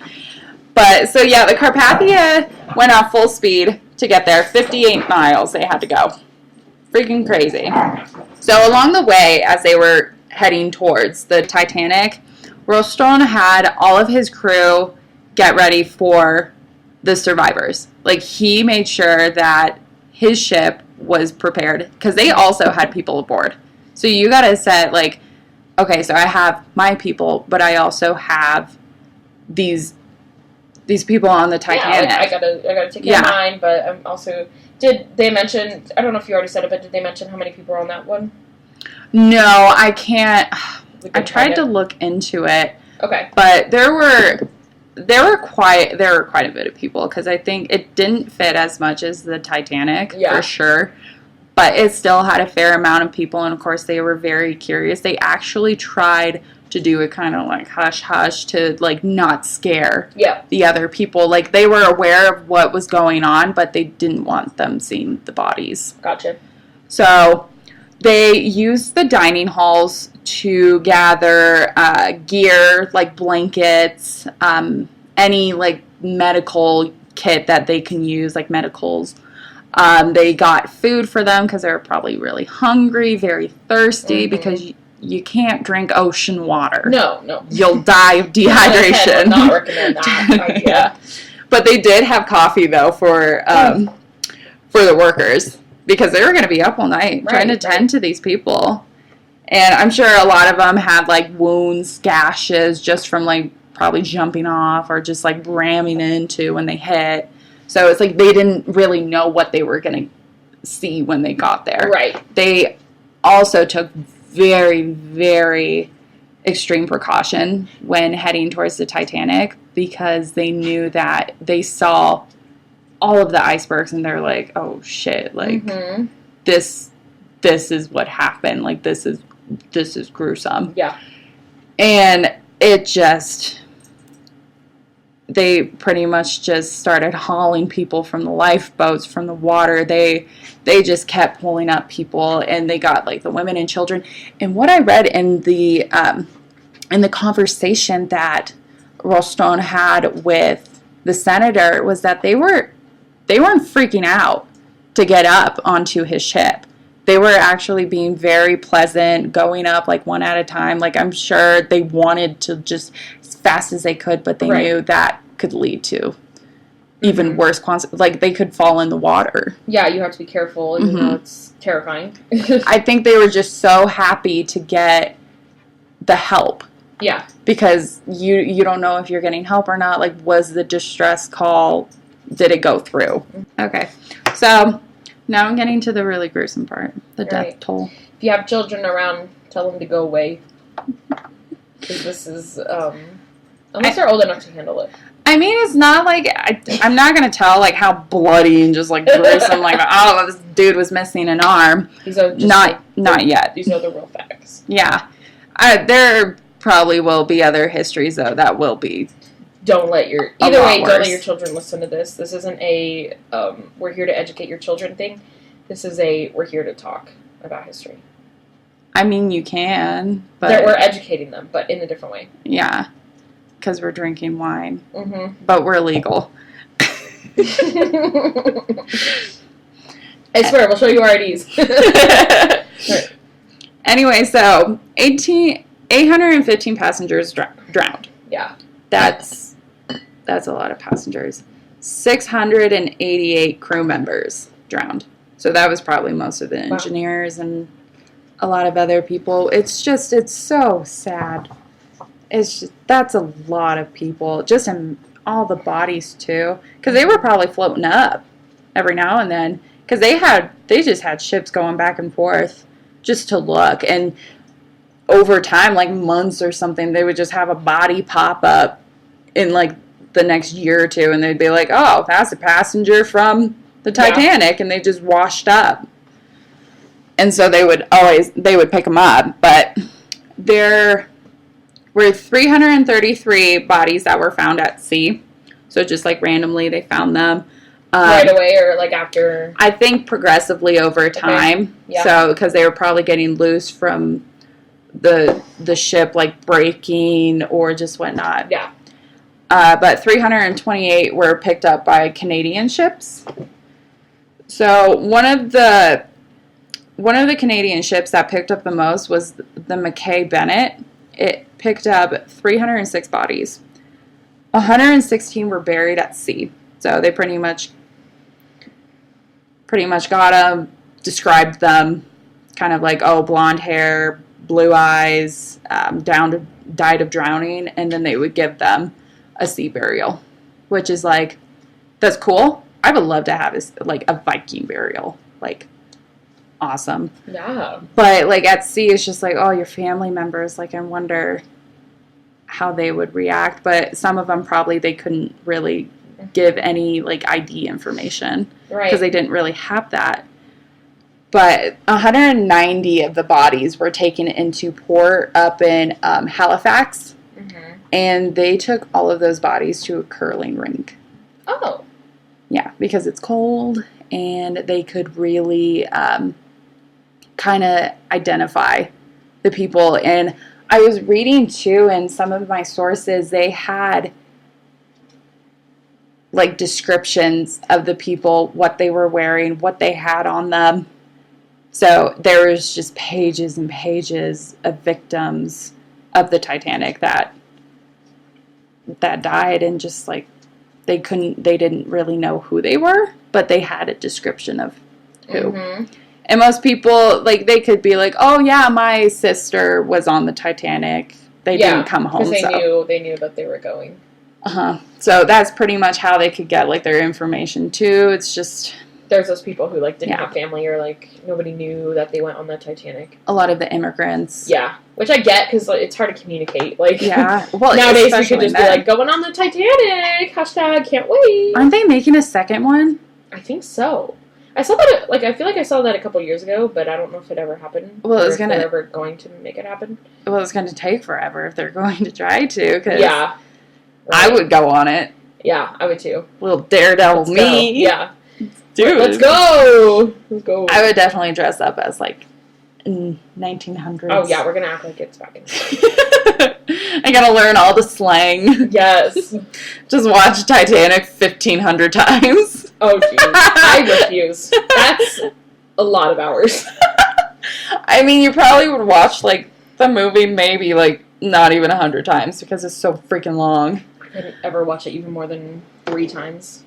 But, so yeah, the Carpathia went off full speed to get there. 58 miles they had to go. Freaking crazy. So along the way, as they were heading towards the Titanic, Rostron had all of his crew get ready for the survivors. Like, he made sure that his ship was prepared, because they also had people aboard. So you gotta set, like, okay, so I have my people, but I also have these people on the Titanic. Yeah, like, I gotta take care of mine, but I'm also... Did they mention... I don't know if you already said it, but did they mention how many people are on that one? No, I can't... I tried to look into it. Okay. But there were quite a bit of people, because I think it didn't fit as much as the Titanic, for sure. But it still had a fair amount of people, and of course they were very curious. They actually tried to do it kind of like hush-hush to, like, not scare the other people. Like, they were aware of what was going on, but they didn't want them seeing the bodies. Gotcha. So they used the dining halls to gather gear, like blankets, any, like, medical kit that they can use, like medicals. They got food for them because they were probably really hungry, very thirsty, because you can't drink ocean water. No. You'll die of dehydration. I would not recommend that. Yeah. But they did have coffee, though, for the workers, because they were going to be up all night trying to tend to these people. And I'm sure a lot of them had, like, wounds, gashes, just from, like, probably jumping off or just, like, ramming into when they hit. So it's like they didn't really know what they were going to see when they got there. Right. They also took very, very extreme precaution when heading towards the Titanic, because they knew that they saw all of the icebergs and they're like, oh shit, like this is what happened. Like, this is gruesome. Yeah. And it just... They pretty much just started hauling people from the lifeboats, from the water. They just kept pulling up people, and they got, like, the women and children. And what I read in the conversation that Rostron had with the senator was that they weren't freaking out to get up onto his ship. They were actually being very pleasant, going up, like, one at a time. Like, I'm sure they wanted to just as fast as they could, but they knew that could lead to even worse consequences. Like, they could fall in the water. Yeah, you have to be careful, even though it's terrifying. I think they were just so happy to get the help. Yeah. Because you don't know if you're getting help or not. Like, was the distress call, did it go through? Okay. So... now I'm getting to the really gruesome part, the death toll. If you have children around, tell them to go away. Because this is, unless they're old enough to handle it. I mean, it's not like, I'm not going to tell, like, how bloody and just, like, gruesome, like, oh, this dude was missing an arm. These are just not yet. These are the real facts. Yeah. There probably will be other histories, though, that will be... Don't let your children listen to this. This isn't a we're here to educate your children thing. This is a we're here to talk about history. I mean, you can, but we're educating them, but in a different way. Yeah, because we're drinking wine, but we're legal. I swear, we'll show you our IDs. Right. Anyway, so 815 passengers drowned. Yeah, that's a lot of passengers. 688 crew members drowned. So that was probably most of the engineers and a lot of other people. It's so sad. That's a lot of people. Just in all the bodies, too. Because they were probably floating up every now and then. Because they just had ships going back and forth just to look. And over time, like months or something, they would just have a body pop up in, like, the next year or two, and they'd be like, oh, that's a passenger from the Titanic, and they just washed up. And so they would pick them up, but there were 333 bodies that were found at sea, so just, like, randomly they found them. Right away or like after? I think progressively over time. Okay. Yeah. So, because they were probably getting loose from the ship like breaking or just whatnot. Yeah. But 328 were picked up by Canadian ships. So one of the Canadian ships that picked up the most was the Mackay Bennett. It picked up 306 bodies. 116 were buried at sea. So they pretty much got them, described them, kind of like, oh, blonde hair, blue eyes, died of drowning, and then they would give them a sea burial, which is like, that's cool. I would love to have a Viking burial, like, awesome. Yeah. But like at sea, it's just like, oh, your family members. Like, I wonder how they would react. But some of them probably they couldn't really give any like ID information, right? Because they didn't really have that. But 190 of the bodies were taken into port up in Halifax, and they took all of those bodies to a curling rink. Oh. Yeah, because it's cold, and they could really kind of identify the people. And I was reading, too, in some of my sources, they had, like, descriptions of the people, what they were wearing, what they had on them. So there was just pages and pages of victims of the Titanic that died, and just, like, they didn't really know who they were, but they had a description of who. And most people, like, they could be like, oh, yeah, my sister was on the Titanic. They didn't come home. Because they knew that they were going. So that's pretty much how they could get, like, their information, too. It's just... There's those people who, like, didn't have family or, like, nobody knew that they went on the Titanic. A lot of the immigrants. Yeah. Which I get, because it's hard to communicate. Like, yeah. Well, nowadays we could just be like, going on the Titanic! #, can't wait! Aren't they making a second one? I think so. I saw that, like, I feel like I saw that a couple years ago, but I don't know if it ever happened. Well, they're ever going to make it happen. Well, it's going to take forever if they're going to try to, because right. I would go on it. Yeah, I would too. Little daredevil me. Yeah. Dude. Let's go! Let's go. I would definitely dress up as, like, 1900s. Oh, yeah, we're going to act like it's back in I gotta learn all the slang. Yes. Just watch Titanic 1,500 times. Oh, geez. I refuse. That's a lot of hours. I mean, you probably would watch, like, the movie maybe, like, not even 100 times because it's so freaking long. I couldn't ever watch it even more than 3 times.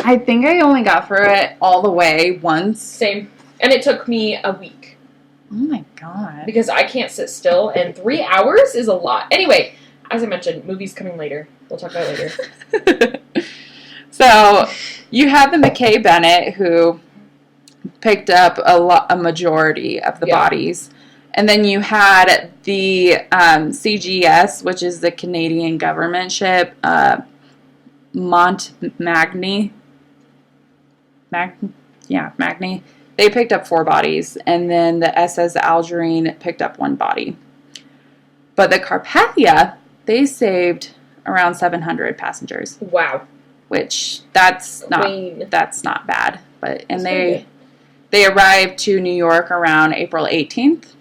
I think I only got through it all the way once. Same. And it took me a week. Oh my god. Because I can't sit still, and 3 hours is a lot. Anyway, as I mentioned, movies coming later. We'll talk about it later. So, you have the Mackay Bennett, who picked up a majority of the bodies. And then you had the CGS, which is the Canadian government ship, Montmagny. Magny. They picked up 4 bodies, and then the SS Algerine picked up 1 body. But the Carpathia, they saved around 700 passengers. Wow. Which that's not bad. But they arrived to New York around April 18th.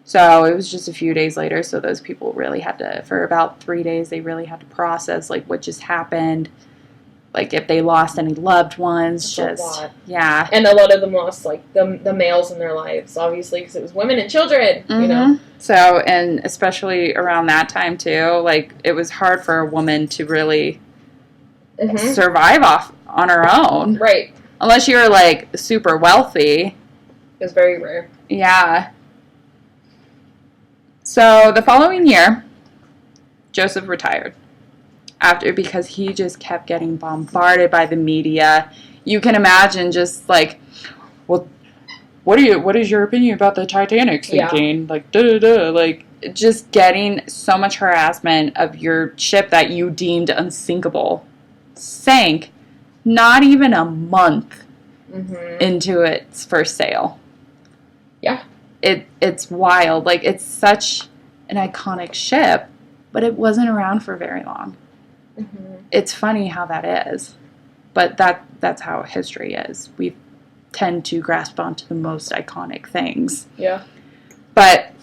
So it was just a few days later. So those people really had to, for about 3 days, they really had to process like what just happened. Like, if they lost any loved ones, That's a lot. Yeah. And a lot of them lost, like, the males in their lives, obviously, because it was women and children, you know? So, and especially around that time, too, like, it was hard for a woman to really survive on her own. Right. Unless you were, like, super wealthy. It was very rare. Yeah. So, the following year, Joseph retired. Because he just kept getting bombarded by the media. You can imagine just like, well, what is your opinion about the Titanic sinking? Yeah. Like, da-da-da. Like, just getting so much harassment of your ship that you deemed unsinkable sank not even a month into its first sail. Yeah. It's wild. Like, it's such an iconic ship, but it wasn't around for very long. It's funny how that is. But that's how history is. We tend to grasp onto the most iconic things. Yeah. But,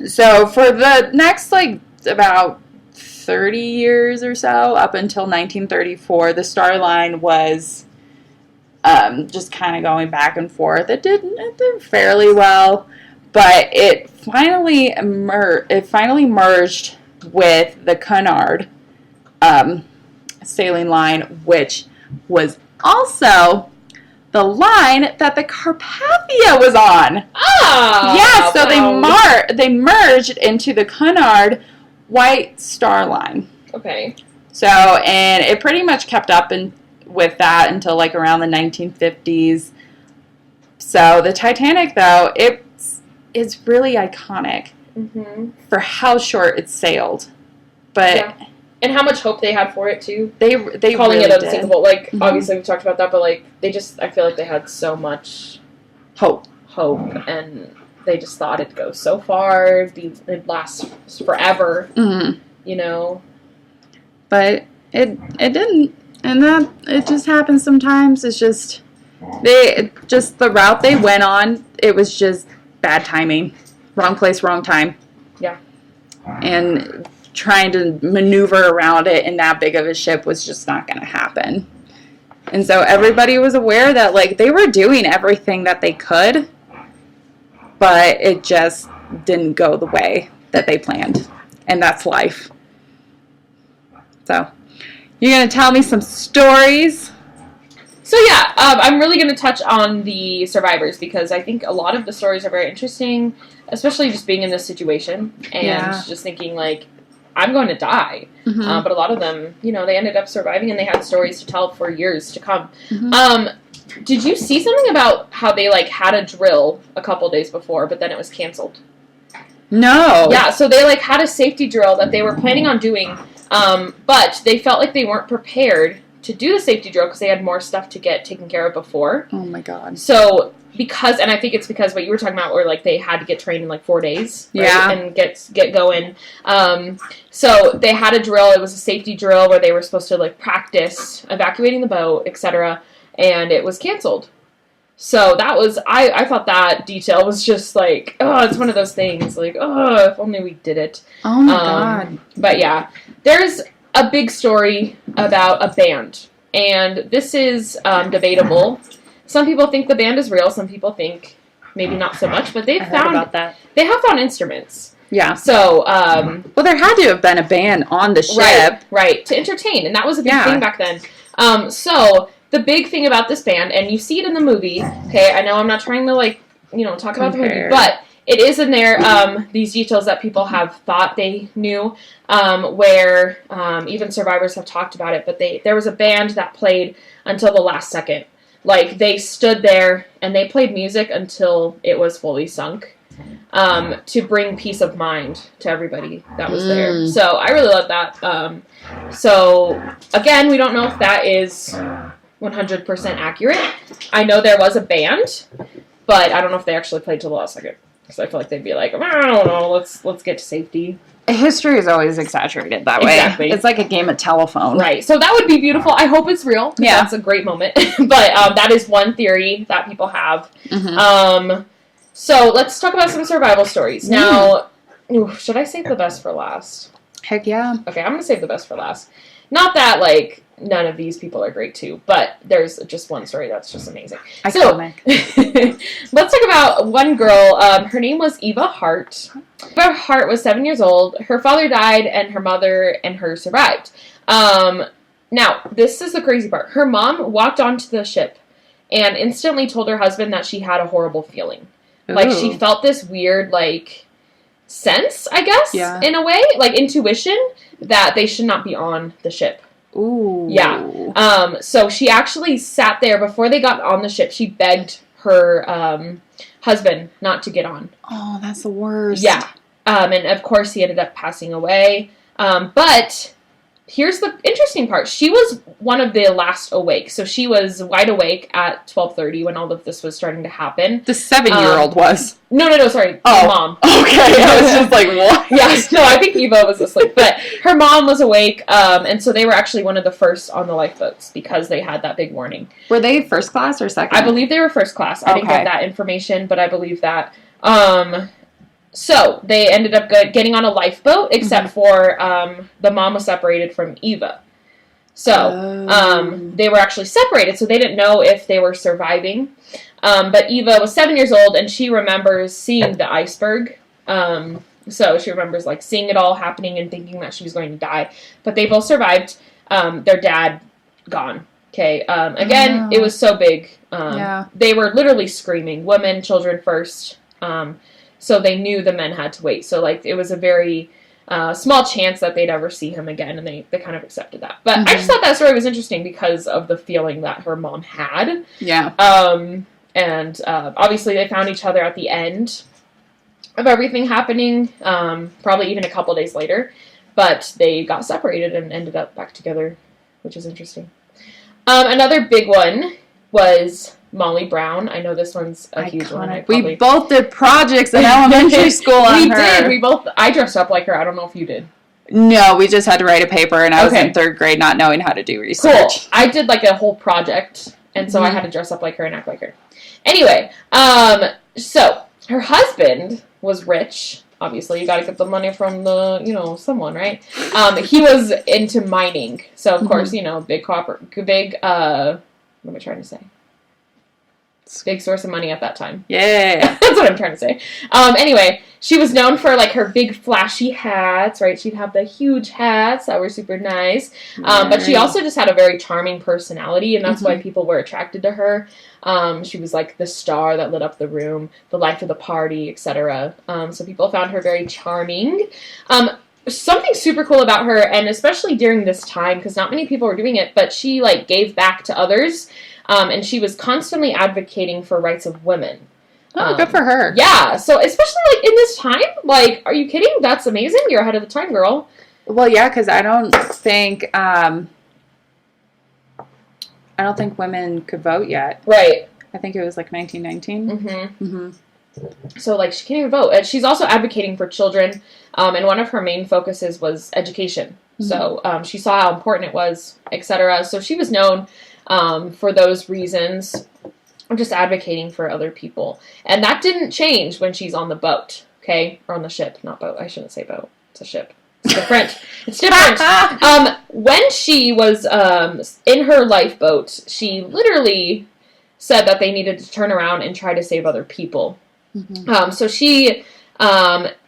so for the next, like, about 30 years or so, up until 1934, the star line was just kind of going back and forth. It did fairly well, but it finally merged with the Cunard sailing line, which was also the line that the Carpathia was on. Ah! Yeah, so wow. they merged into the Cunard White Star Line. Okay. So, and it pretty much kept up with that until like around the 1950s. So the Titanic, though, it's really iconic for how short it sailed. But yeah. And how much hope they had for it too. They calling really it unsinkable. Like obviously we've talked about that, but like I feel like they had so much hope, and they just thought it'd go so far, it'd last forever. You know. But it didn't, and that it just happens sometimes. It's just the route they went on. It was just bad timing, wrong place, wrong time. Yeah, and trying to maneuver around it in that big of a ship was just not going to happen. And so everybody was aware that like they were doing everything that they could, but it just didn't go the way that they planned, and that's life. So, you're going to tell me some stories? So yeah, I'm really going to touch on the survivors because I think a lot of the stories are very interesting, especially just being in this situation and just thinking like, I'm going to die. But a lot of them, you know, they ended up surviving and they had stories to tell for years to come. Did you see something about how they like had a drill a couple days before, but then it was canceled? No. Yeah, so they like had a safety drill that they were planning on doing, but they felt like they weren't prepared to do the safety drill because they had more stuff to get taken care of before. Oh my god. So and I think it's because what you were talking about where like they had to get trained in like 4 days, right? Yeah, and get going. So they had a drill. It was a safety drill where they were supposed to like practice evacuating the boat, etc. And it was canceled. So that was I thought that detail was just like, oh, it's one of those things like, oh, if only we did it. Oh my god. But yeah, there's a big story about a band, and this is debatable. Some people think the band is real. Some people think maybe not so much. But they have found instruments. Yeah. So, well, there had to have been a band on the ship, right, to entertain, and that was a big thing back then. So the big thing about this band, and you see it in the movie. Okay, I know I'm not trying to like talk about the movie, but it is in there. These details that people have thought they knew, where even survivors have talked about it. But there was a band that played until the last second. Like, they stood there, and they played music until it was fully sunk, to bring peace of mind to everybody that was there. So, I really love that. So, again, we don't know if that is 100% accurate. I know there was a band, but I don't know if they actually played till the last second. Because I feel like they'd be like, I don't know, let's get to safety. History is always exaggerated that way. Exactly. It's like a game of telephone. Right. So that would be beautiful. I hope it's real. Yeah. That's a great moment. But that is one theory that people have. So let's talk about some survival stories. Now, should I save the best for last? Heck yeah. Okay, I'm going to save the best for last. Not that, like, none of these people are great, too. But there's just one story that's just amazing. Iconic. So, let's talk about one girl. Her name was Eva Hart. Eva Hart was 7 years old. Her father died, and her mother and her survived. Now, this is the crazy part. Her mom walked onto the ship and instantly told her husband that she had a horrible feeling. Ooh. Like, she felt this weird, like, sense, I guess, in a way. Like, intuition that they should not be on the ship. Ooh. Yeah. So she actually sat there before they got on the ship. She begged her husband not to get on. Oh, that's the worst. Yeah. And of course he ended up passing away. But here's the interesting part. She was one of the last awake. So she was wide awake at 12:30 when all of this was starting to happen. The 7-year-old was. No, sorry. Oh. Her mom. Okay. I was just like, what? Yes. No, I think Eva was asleep. But her mom was awake. And so they were actually one of the first on the lifeboats because they had that big warning. Were they first class or second? I believe they were first class. I didn't get that information, but I believe that. So they ended up getting on a lifeboat, except for the mom was separated from Eva. So they were actually separated, so they didn't know if they were surviving. But Eva was 7 years old, and she remembers seeing the iceberg. So she remembers like seeing it all happening and thinking that she was going to die. But they both survived. Their dad gone. Okay. Again, it was so big. They were literally screaming, women, children first. So they knew the men had to wait. So, like, it was a very small chance that they'd ever see him again, and they kind of accepted that. But I just thought that story was interesting because of the feeling that her mom had. Yeah. And obviously they found each other at the end of everything happening, probably even a couple days later. But they got separated and ended up back together, which is interesting. Another big one was Molly Brown. I know this one's a huge one. We both did projects in elementary school on her. We did. I dressed up like her. I don't know if you did. No, we just had to write a paper, and I was in 3rd grade not knowing how to do research. Cool. I did like a whole project, and so I had to dress up like her and act like her. Anyway, so her husband was rich. Obviously, you got to get the money from the, someone, right? He was into mining. So, of course, big, what am I trying to say? Big source of money at that time. Yeah. That's what I'm trying to say. Anyway, she was known for, like, her big flashy hats, right? She'd have the huge hats that were super nice. But she also just had a very charming personality, and that's why people were attracted to her. She was, like, the star that lit up the room, the life of the party, etc. So people found her very charming. Something super cool about her, and especially during this time, because not many people were doing it, but she, like, gave back to others. And she was constantly advocating for rights of women. Oh, good for her. Yeah, so especially, like, in this time, like, are you kidding? That's amazing. You're ahead of the time, girl. Well, yeah, because I don't think women could vote yet. Right. I think it was, like, 1919. So, like, she can't even vote. And she's also advocating for children, and one of her main focuses was education. So, she saw how important it was, etc. So she was known for those reasons. I'm just advocating for other people. And that didn't change when she's on the boat, okay? Or on the ship, not boat. I shouldn't say boat. It's a ship. It's different. It's different. When she was in her lifeboat, she literally said that they needed to turn around and try to save other people. So she...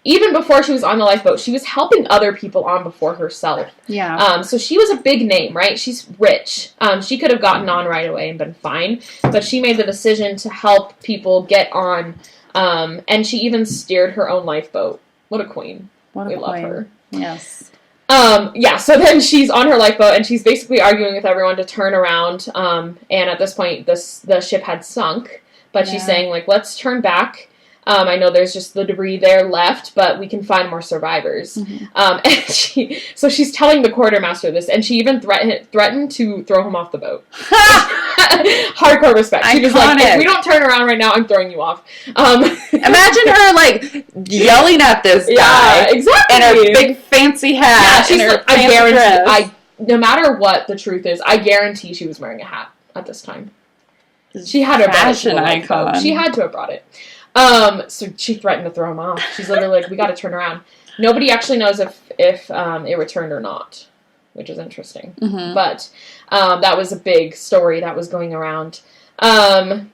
even before she was on the lifeboat, she was helping other people on before herself. Yeah. So she was a big name, right? She's rich. She could have gotten on right away and been fine, but she made the decision to help people get on, and she even steered her own lifeboat. What a queen. We love her. Yes. Yeah, so then she's on her lifeboat, and she's basically arguing with everyone to turn around, and at this point, the ship had sunk, but she's saying, like, let's turn back. I know there's just the debris there left, but we can find more survivors. And she's telling the quartermaster this, and she even threatened to throw him off the boat. Hardcore respect. She was like, if we don't turn around right now, I'm throwing you off. Imagine her, like, yelling at this guy. Yeah, exactly. And her big fancy hat. Yeah, she's and her like, I guarantee, dress. no matter what the truth is, I guarantee she was wearing a hat at this time. She had to have brought it to the lifeboat. She had to have brought it. So she threatened to throw him off. She's literally like, we gotta turn around. Nobody actually knows if it returned or not, which is interesting. But that was a big story that was going around. And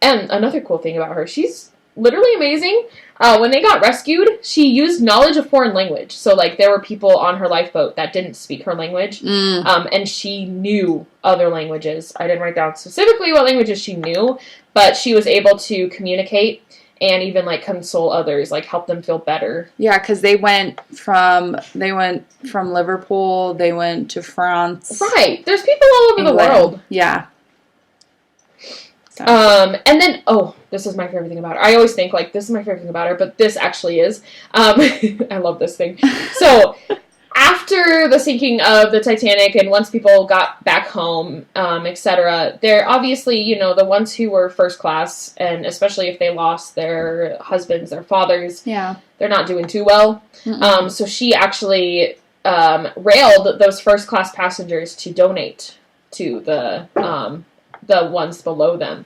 another cool thing about her, she's literally amazing. When they got rescued, she used knowledge of foreign language. So, like, there were people on her lifeboat that didn't speak her language, and she knew other languages. I didn't write down specifically what languages she knew, but she was able to communicate and even, like, console others, like, help them feel better. Yeah, because they went from Liverpool, they went to France. Right. There's people all over the world. Yeah. So. And then, this is my favorite thing about her. I always think, like, this is my favorite thing about her, but this actually is. I love this thing. So, after the sinking of the Titanic and once people got back home, etc., they're obviously, you know, the ones who were first class, and especially if they lost their husbands, their fathers, they're not doing too well. So she actually railed those first class passengers to donate to the ones below them.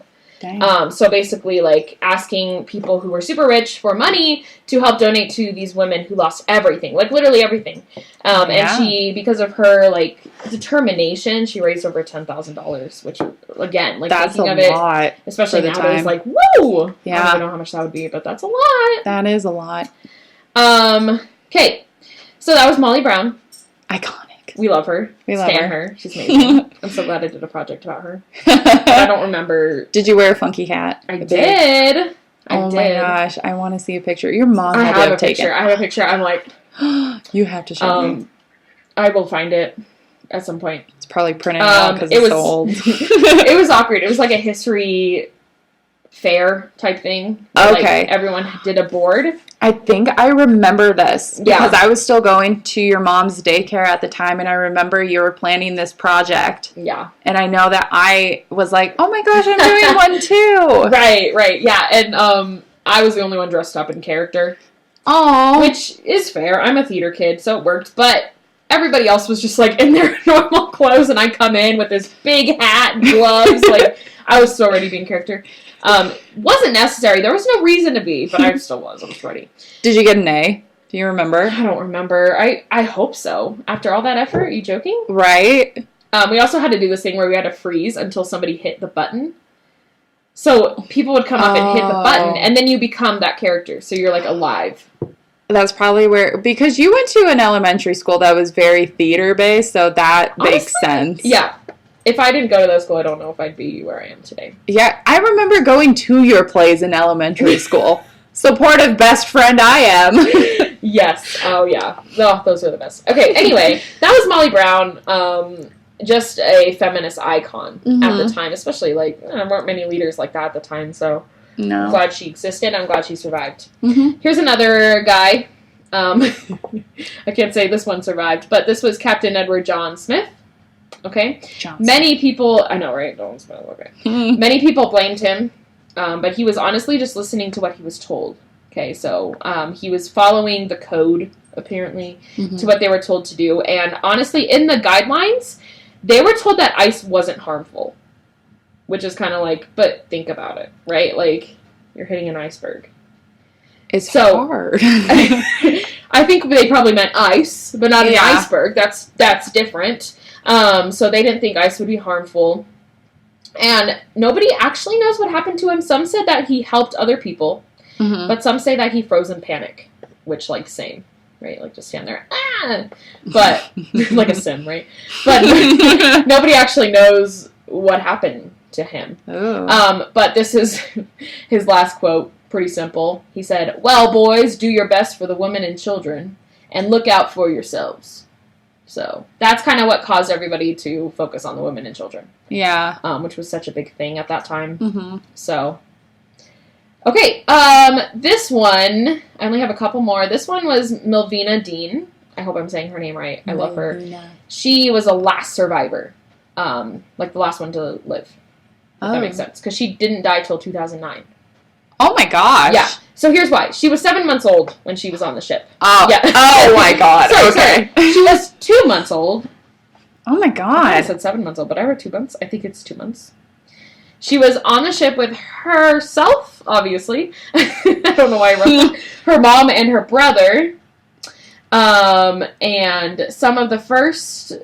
So basically, like, asking people who were super rich for money to help donate to these women who lost everything, like, literally everything. And she, because of her, like, determination, she raised over $10,000, which, again, like, that's thinking a of it, lot, especially nowadays, like, woo! Yeah. I don't even know how much that would be, but that's a lot. That is a lot. Okay. So that was Molly Brown. Iconic. We love her. We love her. She's amazing. I'm so glad I did a project about her. But I don't remember. Did you wear a funky hat? I did. Oh my gosh, I want to see a picture. Your mom I had to have a have taken. picture. I have a picture. I'm like, you have to show me. I will find it at some point. It's probably printed out because it's so old. It was awkward. It was like a history fair type thing. Where, okay. Like, everyone did a board. I think I remember this. Yeah. Because I was still going to your mom's daycare at the time, and I remember you were planning this project. Yeah. And I know that I was like, oh my gosh, I'm doing one too. Right. Yeah. And I was the only one dressed up in character. Oh. Which is fair. I'm a theater kid, so it worked. But everybody else was just, like, in their normal clothes, and I come in with this big hat and gloves. Like, I was so ready to be in character. Wasn't necessary. There was no reason to be, but I still was. I was ready. Did you get an A? Do you remember? I don't remember. I hope so. After all that effort, are you joking? Right. We also had to do this thing where we had to freeze until somebody hit the button. So people would come up and hit the button, and then you become that character. So you're, like, alive. That's probably where, because you went to an elementary school that was very theater-based, so that makes sense. Yeah. If I didn't go to that school, I don't know if I'd be where I am today. Yeah, I remember going to your plays in elementary school. Supportive best friend I am. Yes. Oh, yeah. Oh, those are the best. Okay, anyway, that was Molly Brown. Just a feminist icon at the time, especially, like, there weren't many leaders like that at the time, so no. I'm glad she existed. I'm glad she survived. Here's another guy. I can't say this one survived, but this was Captain Edward John Smith. Okay? Many people... I know, right? John Smith, okay. Many people blamed him, but he was honestly just listening to what he was told. Okay, so he was following the code, apparently, to what they were told to do, and honestly, in the guidelines, they were told that ice wasn't harmful, which is kind of like, but think about it, right? Like, you're hitting an iceberg. It's hard. I think they probably meant ice, but not an iceberg. That's different. So they didn't think ice would be harmful. And nobody actually knows what happened to him. Some said that he helped other people, but some say that he froze in panic, which, like, same. Right, like, just stand there, but, like a sim, right? But nobody actually knows what happened to him. But this is his last quote, pretty simple. He said, "Well, boys, do your best for the women and children, and look out for yourselves." So, that's kind of what caused everybody to focus on the women and children. Yeah. Which was such a big thing at that time. So... Okay, this one, I only have a couple more. This one was Milvina Dean. I hope I'm saying her name right. I love her. She was the last survivor, like the last one to live, if that makes sense, because she didn't die till 2009. Oh my gosh. Yeah, so here's why. She was 7 months old when she was on the ship. Oh, yeah. Oh my god, sorry. She was 2 months old. Oh my god. I said 7 months old, but I heard 2 months. I think it's 2 months. She was on the ship with herself, obviously. I don't know why I wrote that. Her mom and her brother. And some of the first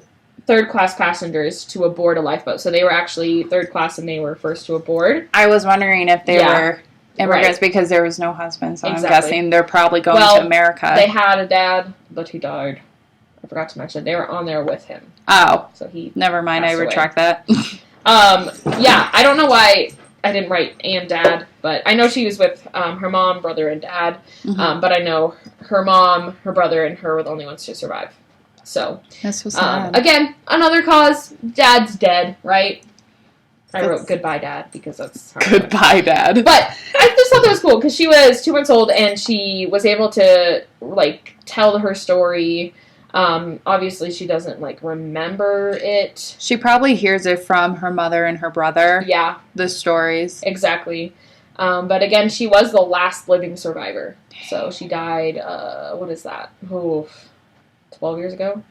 third-class passengers to aboard a lifeboat. So they were actually third class and they were first to aboard. I was wondering if they were immigrants because there was no husband. So I'm guessing they're probably going to America. They had a dad, but he died. I forgot to mention. They were on there with him. Oh. So he never mind. I retract that. Yeah, I don't know why I didn't write and dad, but I know she was with her mom, brother, and dad. But I know her mom, her brother, and her were the only ones to survive. So, that's so sad. Again, another cause. Dad's dead, right? I wrote goodbye, Dad, because that's hard. Goodbye, Dad. But I just thought that was cool because she was 2 months old and she was able to, like, tell her story. Obviously, she doesn't, like, remember it. She probably hears it from her mother and her brother. Yeah. The stories. Exactly. But again, she was the last living survivor. So she died, what is that? 12 years ago?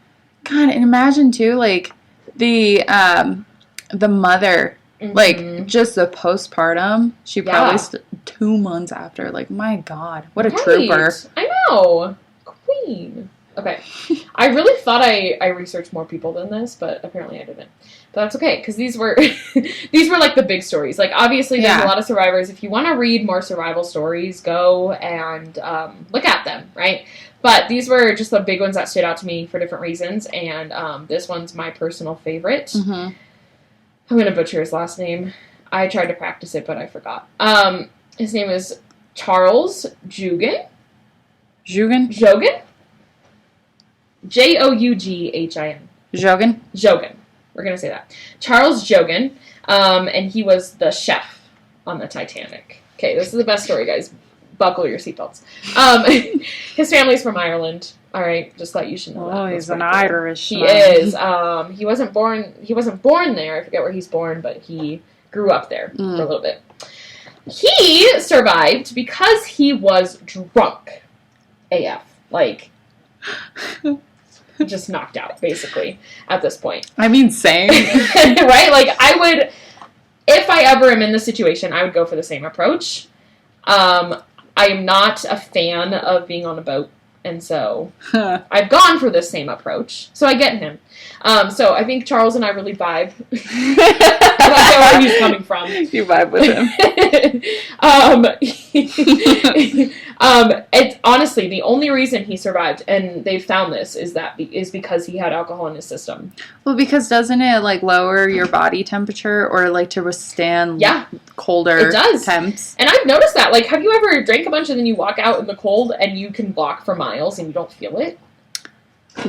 God, and imagine, too, like, the mother, like, just the postpartum, she probably 2 months after, like, my God, what a trooper. I know. Queen. Okay. I really thought I researched more people than this, but apparently I didn't. But that's okay, because these were like the big stories. Like, obviously, there's a lot of survivors. If you want to read more survival stories, go and look at them, right? But these were just the big ones that stood out to me for different reasons, and this one's my personal favorite. Mm-hmm. I'm going to butcher his last name. I tried to practice it, but I forgot. His name is Charles Joughin. Joughin? Joughin? Joughin. Joughin? Joughin. We're going to say that. Charles Joughin, and he was the chef on the Titanic. Okay, this is the best story, guys. Buckle your seatbelts. His family's from Ireland. All right, just thought you should know that. Oh, he's an Irish. He is. He wasn't born there. I forget where he's born, but he grew up there for a little bit. He survived because he was drunk AF. Like, just knocked out, basically, at this point. I mean, same. Right? Like, I would, if I ever am in this situation, I would go for the same approach. I am not a fan of being on a boat, and so I've gone for the same approach. So I get him. So I think Charles and I really vibe. I don't know where he's coming from. You vibe with him. It's honestly the only reason he survived, and they found this is because he had alcohol in his system. Well, because doesn't it like lower your body temperature or like to withstand colder temps? And I've noticed that. Like, have you ever drank a bunch and then you walk out in the cold and you can walk for miles and you don't feel it?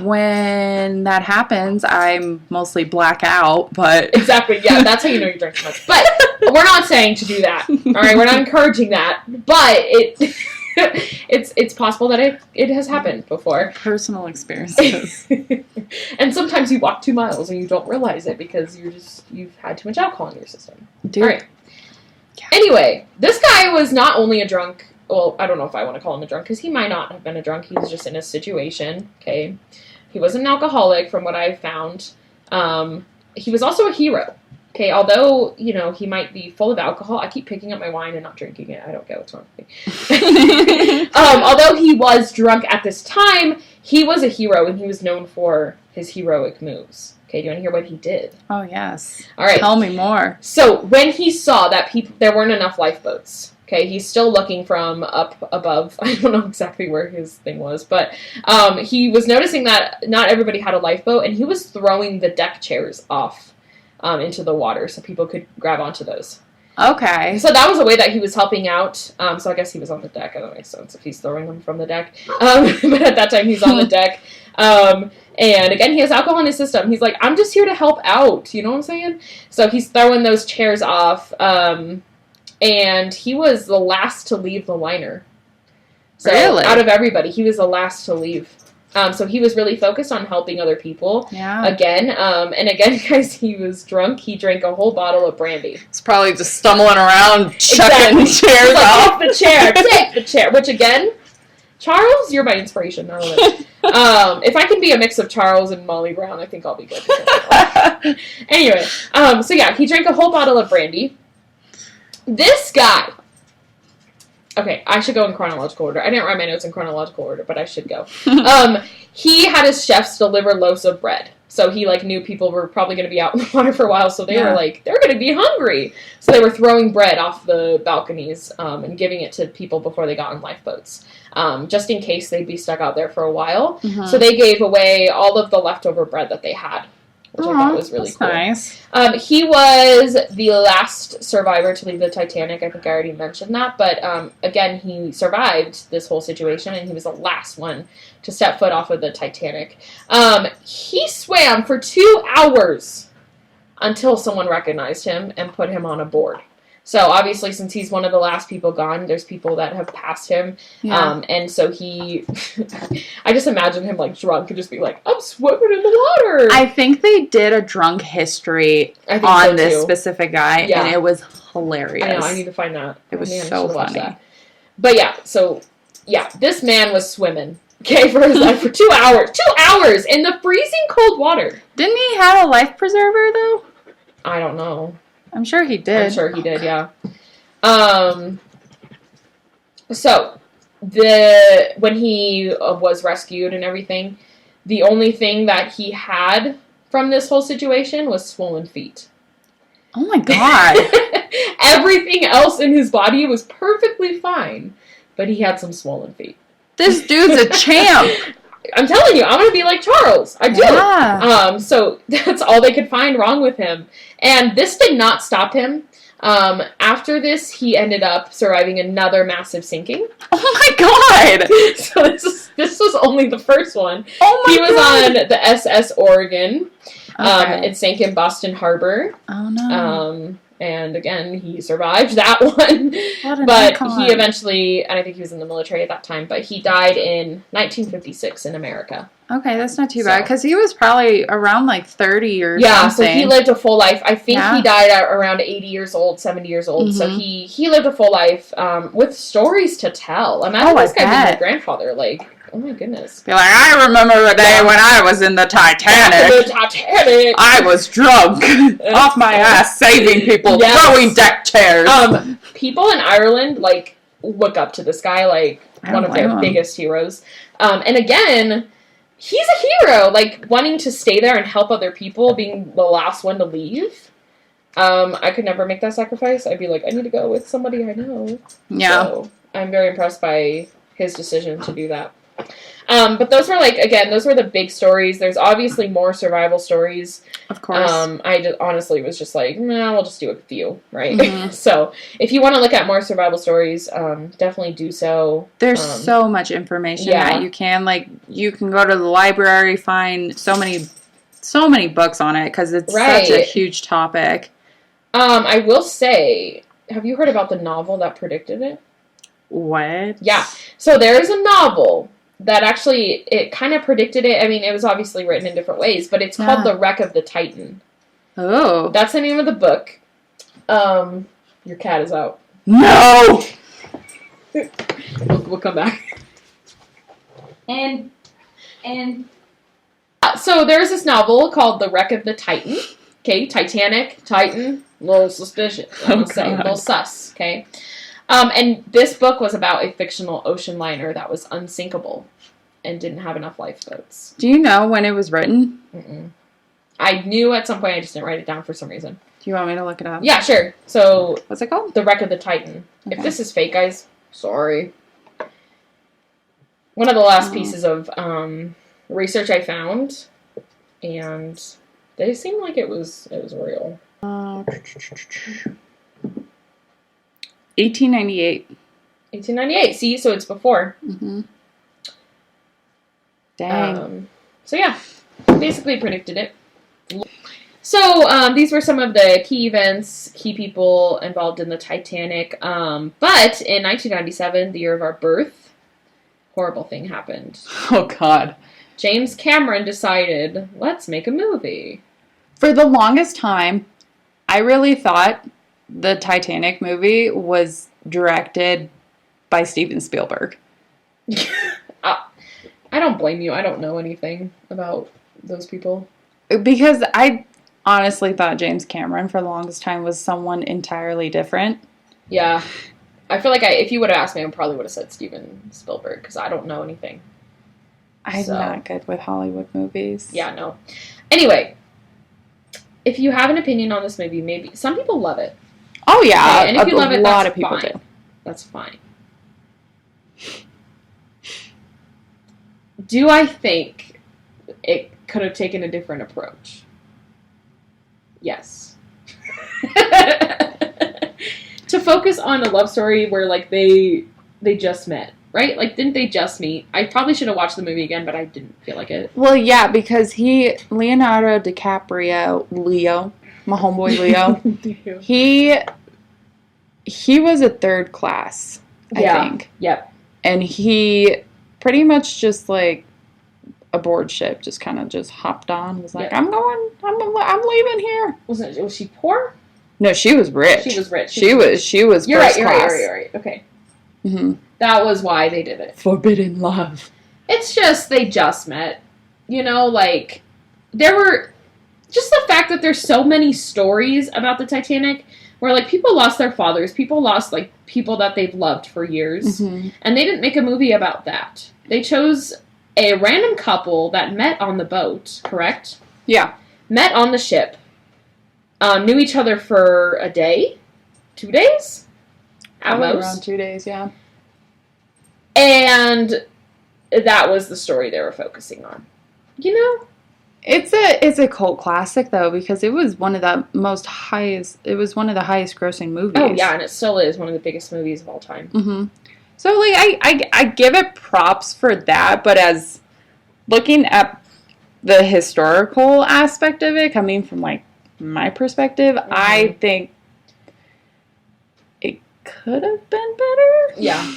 When that happens, I'm mostly black out, but... Exactly, yeah, that's how you know you drink too much. But we're not saying to do that, all right? We're not encouraging that, but it's possible that it has happened before. Personal experiences. And sometimes you walk 2 miles and you don't realize it because you've had too much alcohol in your system. Dude. All right. Yeah. Anyway, this guy was not only a drunk... Well, I don't know if I want to call him a drunk, because he might not have been a drunk. He was just in a situation, okay? He wasn't an alcoholic, from what I found. He was also a hero, okay? Although, he might be full of alcohol. I keep picking up my wine and not drinking it. I don't get what's wrong with me. Although he was drunk at this time, he was a hero, and he was known for his heroic moves. Okay, do you want to hear what he did? Oh, yes. All right. Tell me more. So, when he saw that there weren't enough lifeboats... Okay, he's still looking from up above. I don't know exactly where his thing was, but he was noticing that not everybody had a lifeboat, and he was throwing the deck chairs off into the water so people could grab onto those. Okay. So that was a way that he was helping out. So I guess he was on the deck. That makes sense if he's throwing them from the deck. But at that time, he's on the deck. And again, he has alcohol in his system. He's like, I'm just here to help out. You know what I'm saying? So he's throwing those chairs off. And he was the last to leave the liner. So really? Out of everybody, he was the last to leave. So he was really focused on helping other people. Yeah. Again, and again, guys, he was drunk. He drank a whole bottle of brandy. He's probably just stumbling around, chucking chairs off. Take the chair, take the chair. Which again, Charles, you're my inspiration. I love it. If I can be a mix of Charles and Molly Brown, I think I'll be good. Anyway, so yeah, he drank a whole bottle of brandy. This guy, okay, I should go in chronological order. I didn't write my notes in chronological order, but I should go. He had his chefs deliver loaves of bread. So he, knew people were probably going to be out in the water for a while, so they were they're going to be hungry. So they were throwing bread off the balconies and giving it to people before they got on lifeboats, just in case they'd be stuck out there for a while. Mm-hmm. So they gave away all of the leftover bread that they had, which I thought was really cool. Nice. He was the last survivor to leave the Titanic. I think I already mentioned that. But, again, he survived this whole situation, and he was the last one to step foot off of the Titanic. He swam for 2 hours until someone recognized him and put him on a board. So obviously, since he's one of the last people gone, there's people that have passed him. Yeah. And so he, I just imagine him like drunk and just be like, I'm swimming in the water. I think they did a drunk history on this specific guy, and it was hilarious. I know, I need to find that. It was so funny. But yeah, so yeah, this man was swimming, okay, for his life for 2 hours. 2 hours in the freezing cold water. Didn't he have a life preserver, though? I don't know. I'm sure he did. I'm sure he did, yeah. So, when he was rescued and everything, the only thing that he had from this whole situation was swollen feet. Oh my god. Everything else in his body was perfectly fine, but he had some swollen feet. This dude's a champ. I'm telling you, I'm going to be like Charles. I do. Yeah. So that's all they could find wrong with him. And this did not stop him. After this, he ended up surviving another massive sinking. Oh my god! So this was only the first one. Oh my god! He was on the SS Oregon. Okay. It sank in Boston Harbor. Oh no. And again, he survived that one. But he eventually, and I think he was in the military at that time, but he died in 1956 in America. Okay, that's not too bad, because he was probably around like 30 or something. Yeah, so he lived a full life. I think he died at around 80 years old, 70 years old. Mm-hmm. So he lived a full life with stories to tell. Imagine this guy being your grandfather, like... Oh my goodness. Be like, I remember the day when I was in the Titanic. I was drunk. Off my ass, saving people, throwing deck chairs. People in Ireland, like, look up to this guy, like, one of their biggest heroes. And again, he's a hero, like, wanting to stay there and help other people, being the last one to leave. I could never make that sacrifice. I'd be like, I need to go with somebody I know. Yeah. So, I'm very impressed by his decision to do that. But those were those were the big stories. There's obviously more survival stories. Of course. I honestly was just like, nah, we'll just do a few, right? Mm-hmm. So if you want to look at more survival stories, definitely do so. There's so much information that you can, you can go to the library, find so many books on it, because it's such a huge topic. I will say, have you heard about the novel that predicted it? What? Yeah. So there's a novel that actually, it kind of predicted it. I mean, it was obviously written in different ways, but it's called The Wreck of the Titan. Oh. That's the name of the book. Your cat is out. No! We'll come back. And so there's this novel called The Wreck of the Titan. Okay, Titanic, Titan, a little suspicious. I'm gonna say, a little sus, okay? And this book was about a fictional ocean liner that was unsinkable and didn't have enough lifeboats. Do you know when it was written? Mm-mm. I knew at some point, I just didn't write it down for some reason. Do you want me to look it up? Yeah, sure. So, what's it called? The Wreck of the Titan. Okay. If this is fake, guys, sorry. One of the last pieces of research I found, and they seemed like it was real. 1898. 1898. See, so it's before. Mm-hmm. Dang. So yeah, basically predicted it. So these were some of the key events, key people involved in the Titanic. But in 1997, the year of our birth, horrible thing happened. Oh God. James Cameron decided, let's make a movie. For the longest time, I really thought the Titanic movie was directed by Steven Spielberg. I don't blame you. I don't know anything about those people. Because I honestly thought James Cameron for the longest time was someone entirely different. Yeah. I feel like if you would have asked me, I probably would have said Steven Spielberg, because I don't know anything. I'm not good with Hollywood movies. Yeah, no. Anyway, if you have an opinion on this movie, maybe some people love it. Oh yeah, okay? And if you love it, a lot of people do. That's fine. Do I think it could have taken a different approach? Yes. To focus on a love story where they just met, right? Like, didn't they just meet? I probably should have watched the movie again, but I didn't feel like it. Well, yeah, because Leonardo DiCaprio, Leo, my homeboy Leo, he he was a third class, I think. Yep. And he pretty much just, like, aboard ship, just kind of just hopped on, was like, I'm leaving here. Was she poor? No, she was rich. She was rich. She was You're first right, class. you're right. Okay. Mm-hmm. That was why they did it. Forbidden love. It's just, they just met. You know, like, there were, just the fact that there's so many stories about the Titanic where, like, people lost their fathers, people lost, like, people that they've loved for years, and they didn't make a movie about that. They chose a random couple that met on the boat, correct? Yeah. Met on the ship, knew each other for a day? 2 days? At Probably most. around 2 days, yeah. And that was the story they were focusing on. You know? It's a cult classic though, because it was one of the highest grossing movies. Oh yeah, and it still is one of the biggest movies of all time. Mm-hmm. So like I give it props for that, but as looking at the historical aspect of it, coming from like my perspective, I think it could have been better. Yeah.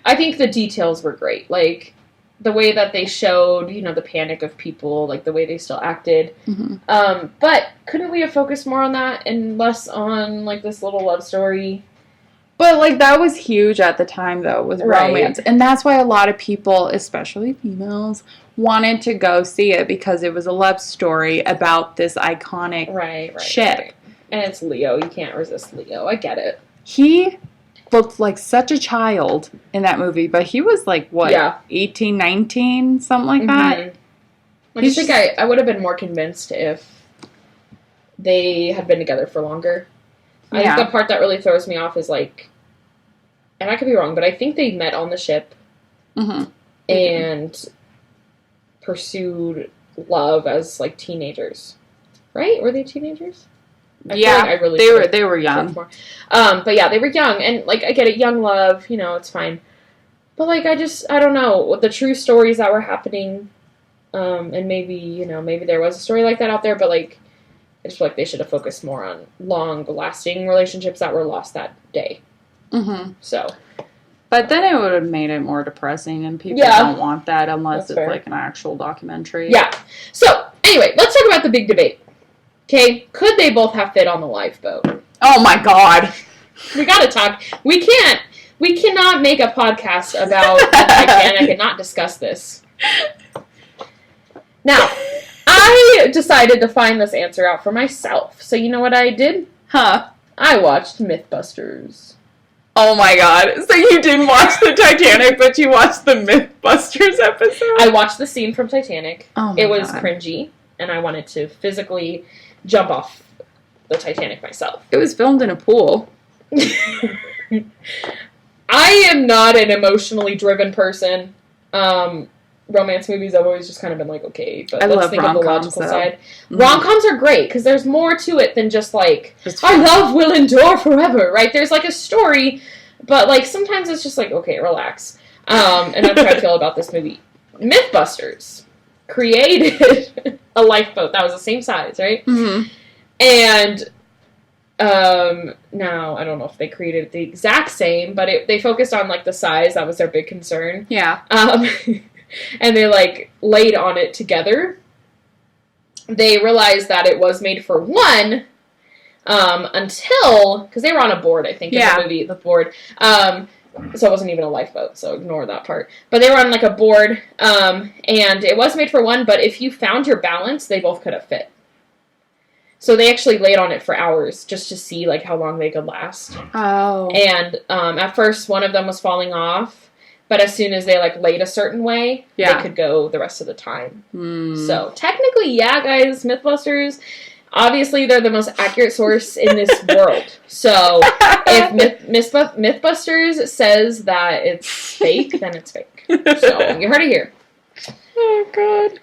I think the details were great. Like, the way that they showed, you know, the panic of people, like, the way they still acted. But couldn't we have focused more on that and less on, like, this little love story? But, like, that was huge at the time, though, with romance. And that's why a lot of people, especially females, wanted to go see it, because it was a love story about this iconic ship. Right. And it's Leo. You can't resist Leo. I get it. He looked like such a child in that movie, but he was like, what, 18, 19, something like that? I just think I would have been more convinced if they had been together for longer. I think the part that really throws me off is, like, and I could be wrong, but I think they met on the ship and pursued love as, like, teenagers. Right? Were they teenagers? They were young. But yeah, they were young, and like, I get it, young love, you know, it's fine. But like, I don't know, the true stories that were happening, and maybe, you know, maybe there was a story like that out there, but like, I just feel like they should have focused more on long-lasting relationships that were lost that day. So. But then it would have made it more depressing, and people don't want that unless it's like an actual documentary. Yeah. So, anyway, let's talk about the big debate. Okay, could they both have fit on the lifeboat? Oh my god. We gotta talk. We cannot make a podcast about the Titanic and not discuss this. Now, I decided to find this answer out for myself. So you know what I did? I watched Mythbusters. Oh my god. So you didn't watch the Titanic, but you watched the Mythbusters episode? I watched the scene from Titanic. Oh my It was god. cringy, and I wanted to physically jump off the Titanic myself. It was filmed in a pool. I am not an emotionally driven person. Romance movies, I've always just kind of been like, okay, but let's think of the logical side. Rom-coms are great, because there's more to it than just like, our love will endure forever, right? There's like a story, but like, sometimes it's just like, okay, relax. And that's how I feel about this movie. Mythbusters created a lifeboat that was the same size, right? And now I don't know if they created it the exact same, but they focused on like the size. That was their big concern. Yeah. And they like laid on it together. They realized that it was made for one, until, because they were on a board, I think, in the movie, the board. So it wasn't even a lifeboat, so ignore that part. But they were on like a board, and it was made for one, but if you found your balance, they both could have fit. So they actually laid on it for hours just to see like how long they could last. Oh. And at first one of them was falling off, but as soon as they like laid a certain way, they could go the rest of the time. So technically, guys, Mythbusters, obviously they're the most accurate source in this world. So if Mythbusters says that it's fake, then it's fake. So you heard it here. Oh god.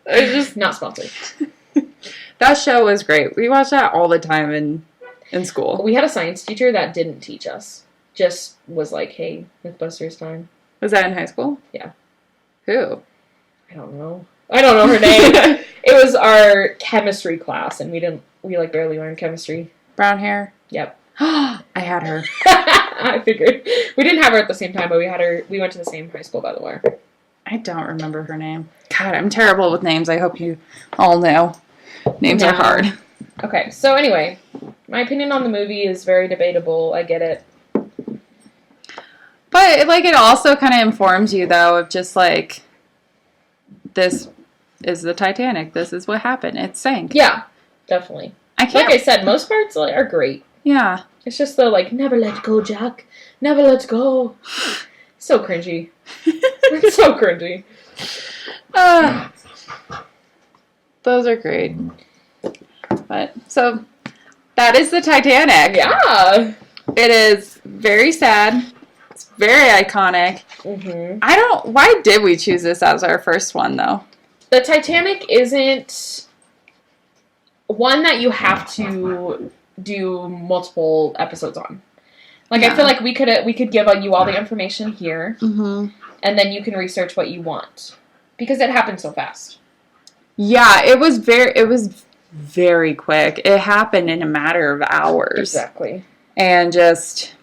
It's just not sponsored. That show was great. We watched that all the time in school. We had a science teacher that didn't teach us. Just was like, hey, Mythbusters time. Was that in high school? Yeah. Who? I don't know her name. It was our chemistry class, and we like barely learned chemistry. Brown hair? Yep. I had her. I figured. We didn't have her at the same time, but we had her. We went to the same high school, by the way. I don't remember her name. God, I'm terrible with names. I hope you all know. Names are hard. Okay, so anyway, my opinion on the movie is very debatable. I get it. But, like, it also kind of informs you, though, of just, like, this is the Titanic. This is what happened. It sank. Yeah, definitely. Like I said, most parts are great. Yeah. It's just the, like, never let go, Jack. Never let go. So cringy. It's so cringy. Those are great. But, so, that is the Titanic. Yeah. It is very sad. It's very iconic. Mm-hmm. Why did we choose this as our first one, though? The Titanic isn't one that you have to do multiple episodes on. Like, I feel like we could give you all the information here, and then you can research what you want. Because it happened so fast. Yeah, it was very quick. It happened in a matter of hours. Exactly. And just,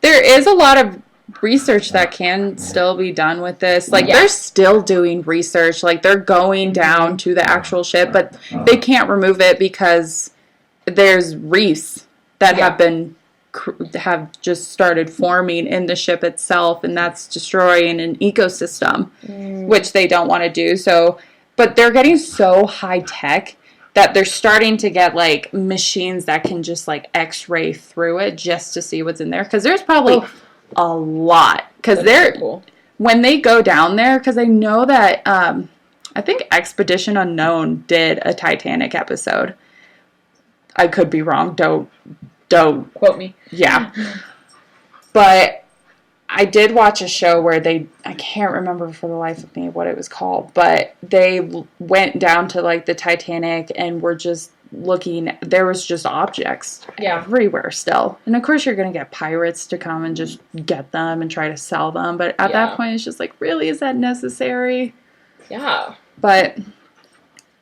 there is a lot of research that can still be done with this. Like, they're still doing research. Like, they're going down to the actual ship, but they can't remove it because there's reefs that have just started forming in the ship itself, and that's destroying an ecosystem, which they don't want to do. So, but they're getting so high tech that they're starting to get, like, machines that can just, like, x-ray through it just to see what's in there. Because there's probably a lot. Because when they go down there, because I know that, I think Expedition Unknown did a Titanic episode. I could be wrong. Don't quote me. Yeah. But I did watch a show where I can't remember for the life of me what it was called, but they went down to, like, the Titanic and were just looking. There was just objects everywhere still. And of course you're going to get pirates to come and just get them and try to sell them. But at that point it's just like, really, is that necessary? Yeah. But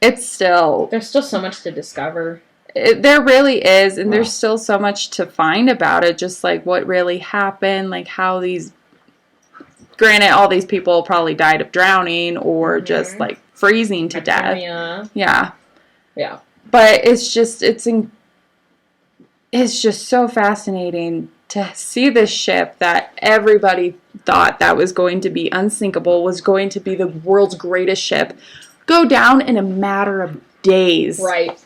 it's still... There's still so much to discover. There really is, and there's still so much to find about it, just, like, what really happened, like, how these... Granted, all these people probably died of drowning or just, like, freezing to death. Yeah. Yeah. But it's just so fascinating to see this ship that everybody thought that was going to be unsinkable, was going to be the world's greatest ship, go down in a matter of days. Right.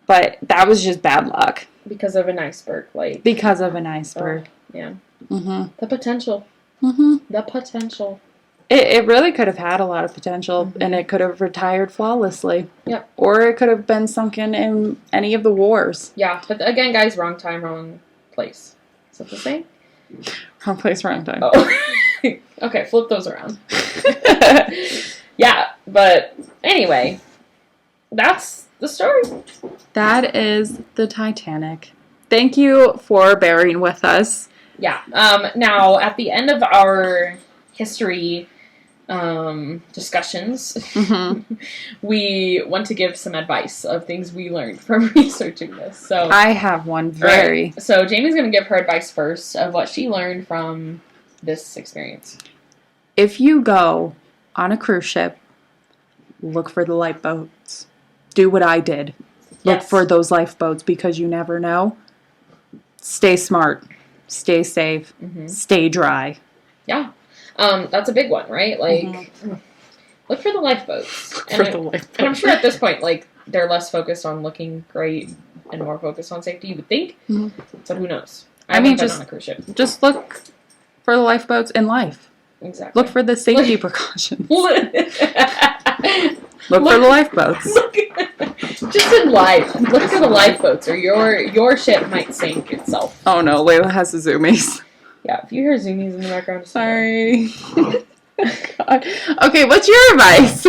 But that was just bad luck. Because of an iceberg, like. Because of an iceberg. Oh, yeah. The potential. The potential. It really could have had a lot of potential, and it could have retired flawlessly. Yep. Or it could have been sunken in any of the wars. Yeah, but again, guys, wrong time, wrong place. Is that the same? Wrong place, wrong time. Oh. Okay, flip those around. Yeah, but anyway, that's the story. That is the Titanic. Thank you for bearing with us. Yeah. Now, at the end of our history discussions, we want to give some advice of things we learned from researching this. So I have one very... Right. So Jamie's going to give her advice first of what she learned from this experience. If you go on a cruise ship, look for the lifeboats. Do what I did. Look for those lifeboats because you never know. Stay smart. Stay safe. Stay dry. Yeah. That's a big one, right? Like, look for the lifeboats. And I'm sure at this point, like, they're less focused on looking great and more focused on safety, you would think. But who knows? I mean, just on a cruise ship. Just look for the lifeboats in life. Exactly. Look for the safety precautions. Look for the lifeboats. Just in life. Look for the lifeboats, or your ship might sink itself. Oh no, Layla has the zoomies. Yeah, if you hear zoomies in the background, sorry. God. Okay, what's your advice?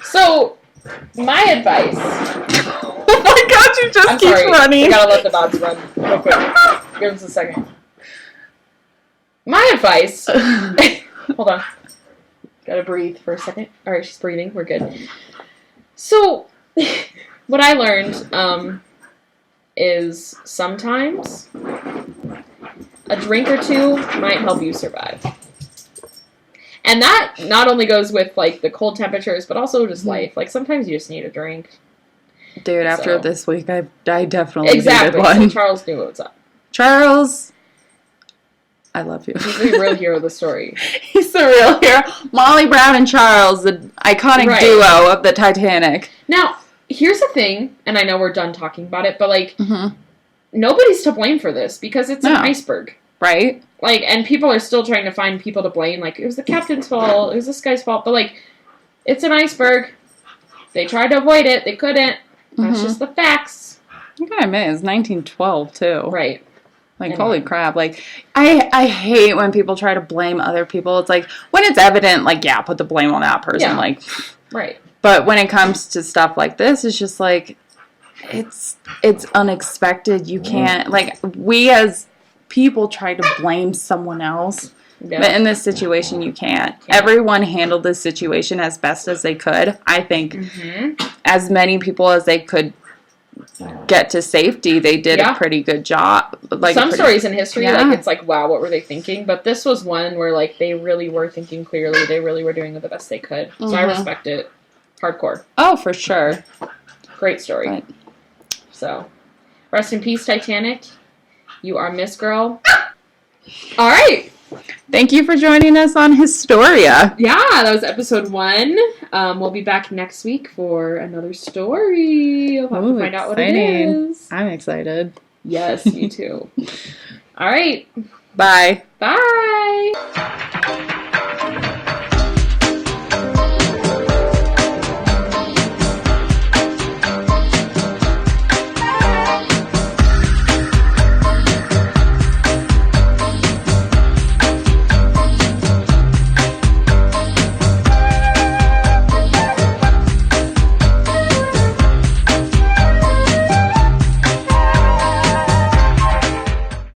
So, my advice. Oh my God, you just keep running. I gotta let the dogs run real quick. Give us a second. My advice. Hold on. Gotta breathe for a second. Alright, she's breathing. We're good. So, what I learned is sometimes a drink or two might help you survive. And that not only goes with, like, the cold temperatures, but also just life. Like, sometimes you just need a drink. Dude, after this week, I definitely exactly. needed one. So Charles knew what's up. Charles, I love you. He's the real hero of the story. He's the real hero. Molly Brown and Charles, the iconic duo of the Titanic. Now, here's the thing, and I know we're done talking about it, but, like, nobody's to blame for this because it's an iceberg. Right? Like, and people are still trying to find people to blame. Like, it was the captain's fault. It was this guy's fault. But, like, it's an iceberg. They tried to avoid it. They couldn't. That's just the facts. You gotta admit, it's 1912, too. Right. Like, holy crap. Like, I hate when people try to blame other people. It's like, when it's evident, like, yeah, put the blame on that person. Yeah. Like, right. But when it comes to stuff like this, it's just like, it's unexpected. You can't, like, we as people try to blame someone else. Yeah. But in this situation, you can't. Everyone handled this situation as best as they could. I think as many people as they could get to safety, they did a pretty good job. Like, some stories in history, like, it's like, wow, what were they thinking? But this was one where, like, they really were thinking clearly. They really were doing the best they could. So I respect it. Hardcore. Oh, for sure. Great story. Right. So, rest in peace, Titanic. You are Miss Girl. All right. Thank you for joining us on Historia. Yeah, that was episode 1. We'll be back next week for another story. You'll have to find out what it is. I'm excited. Yes, me too. All right. Bye. Bye.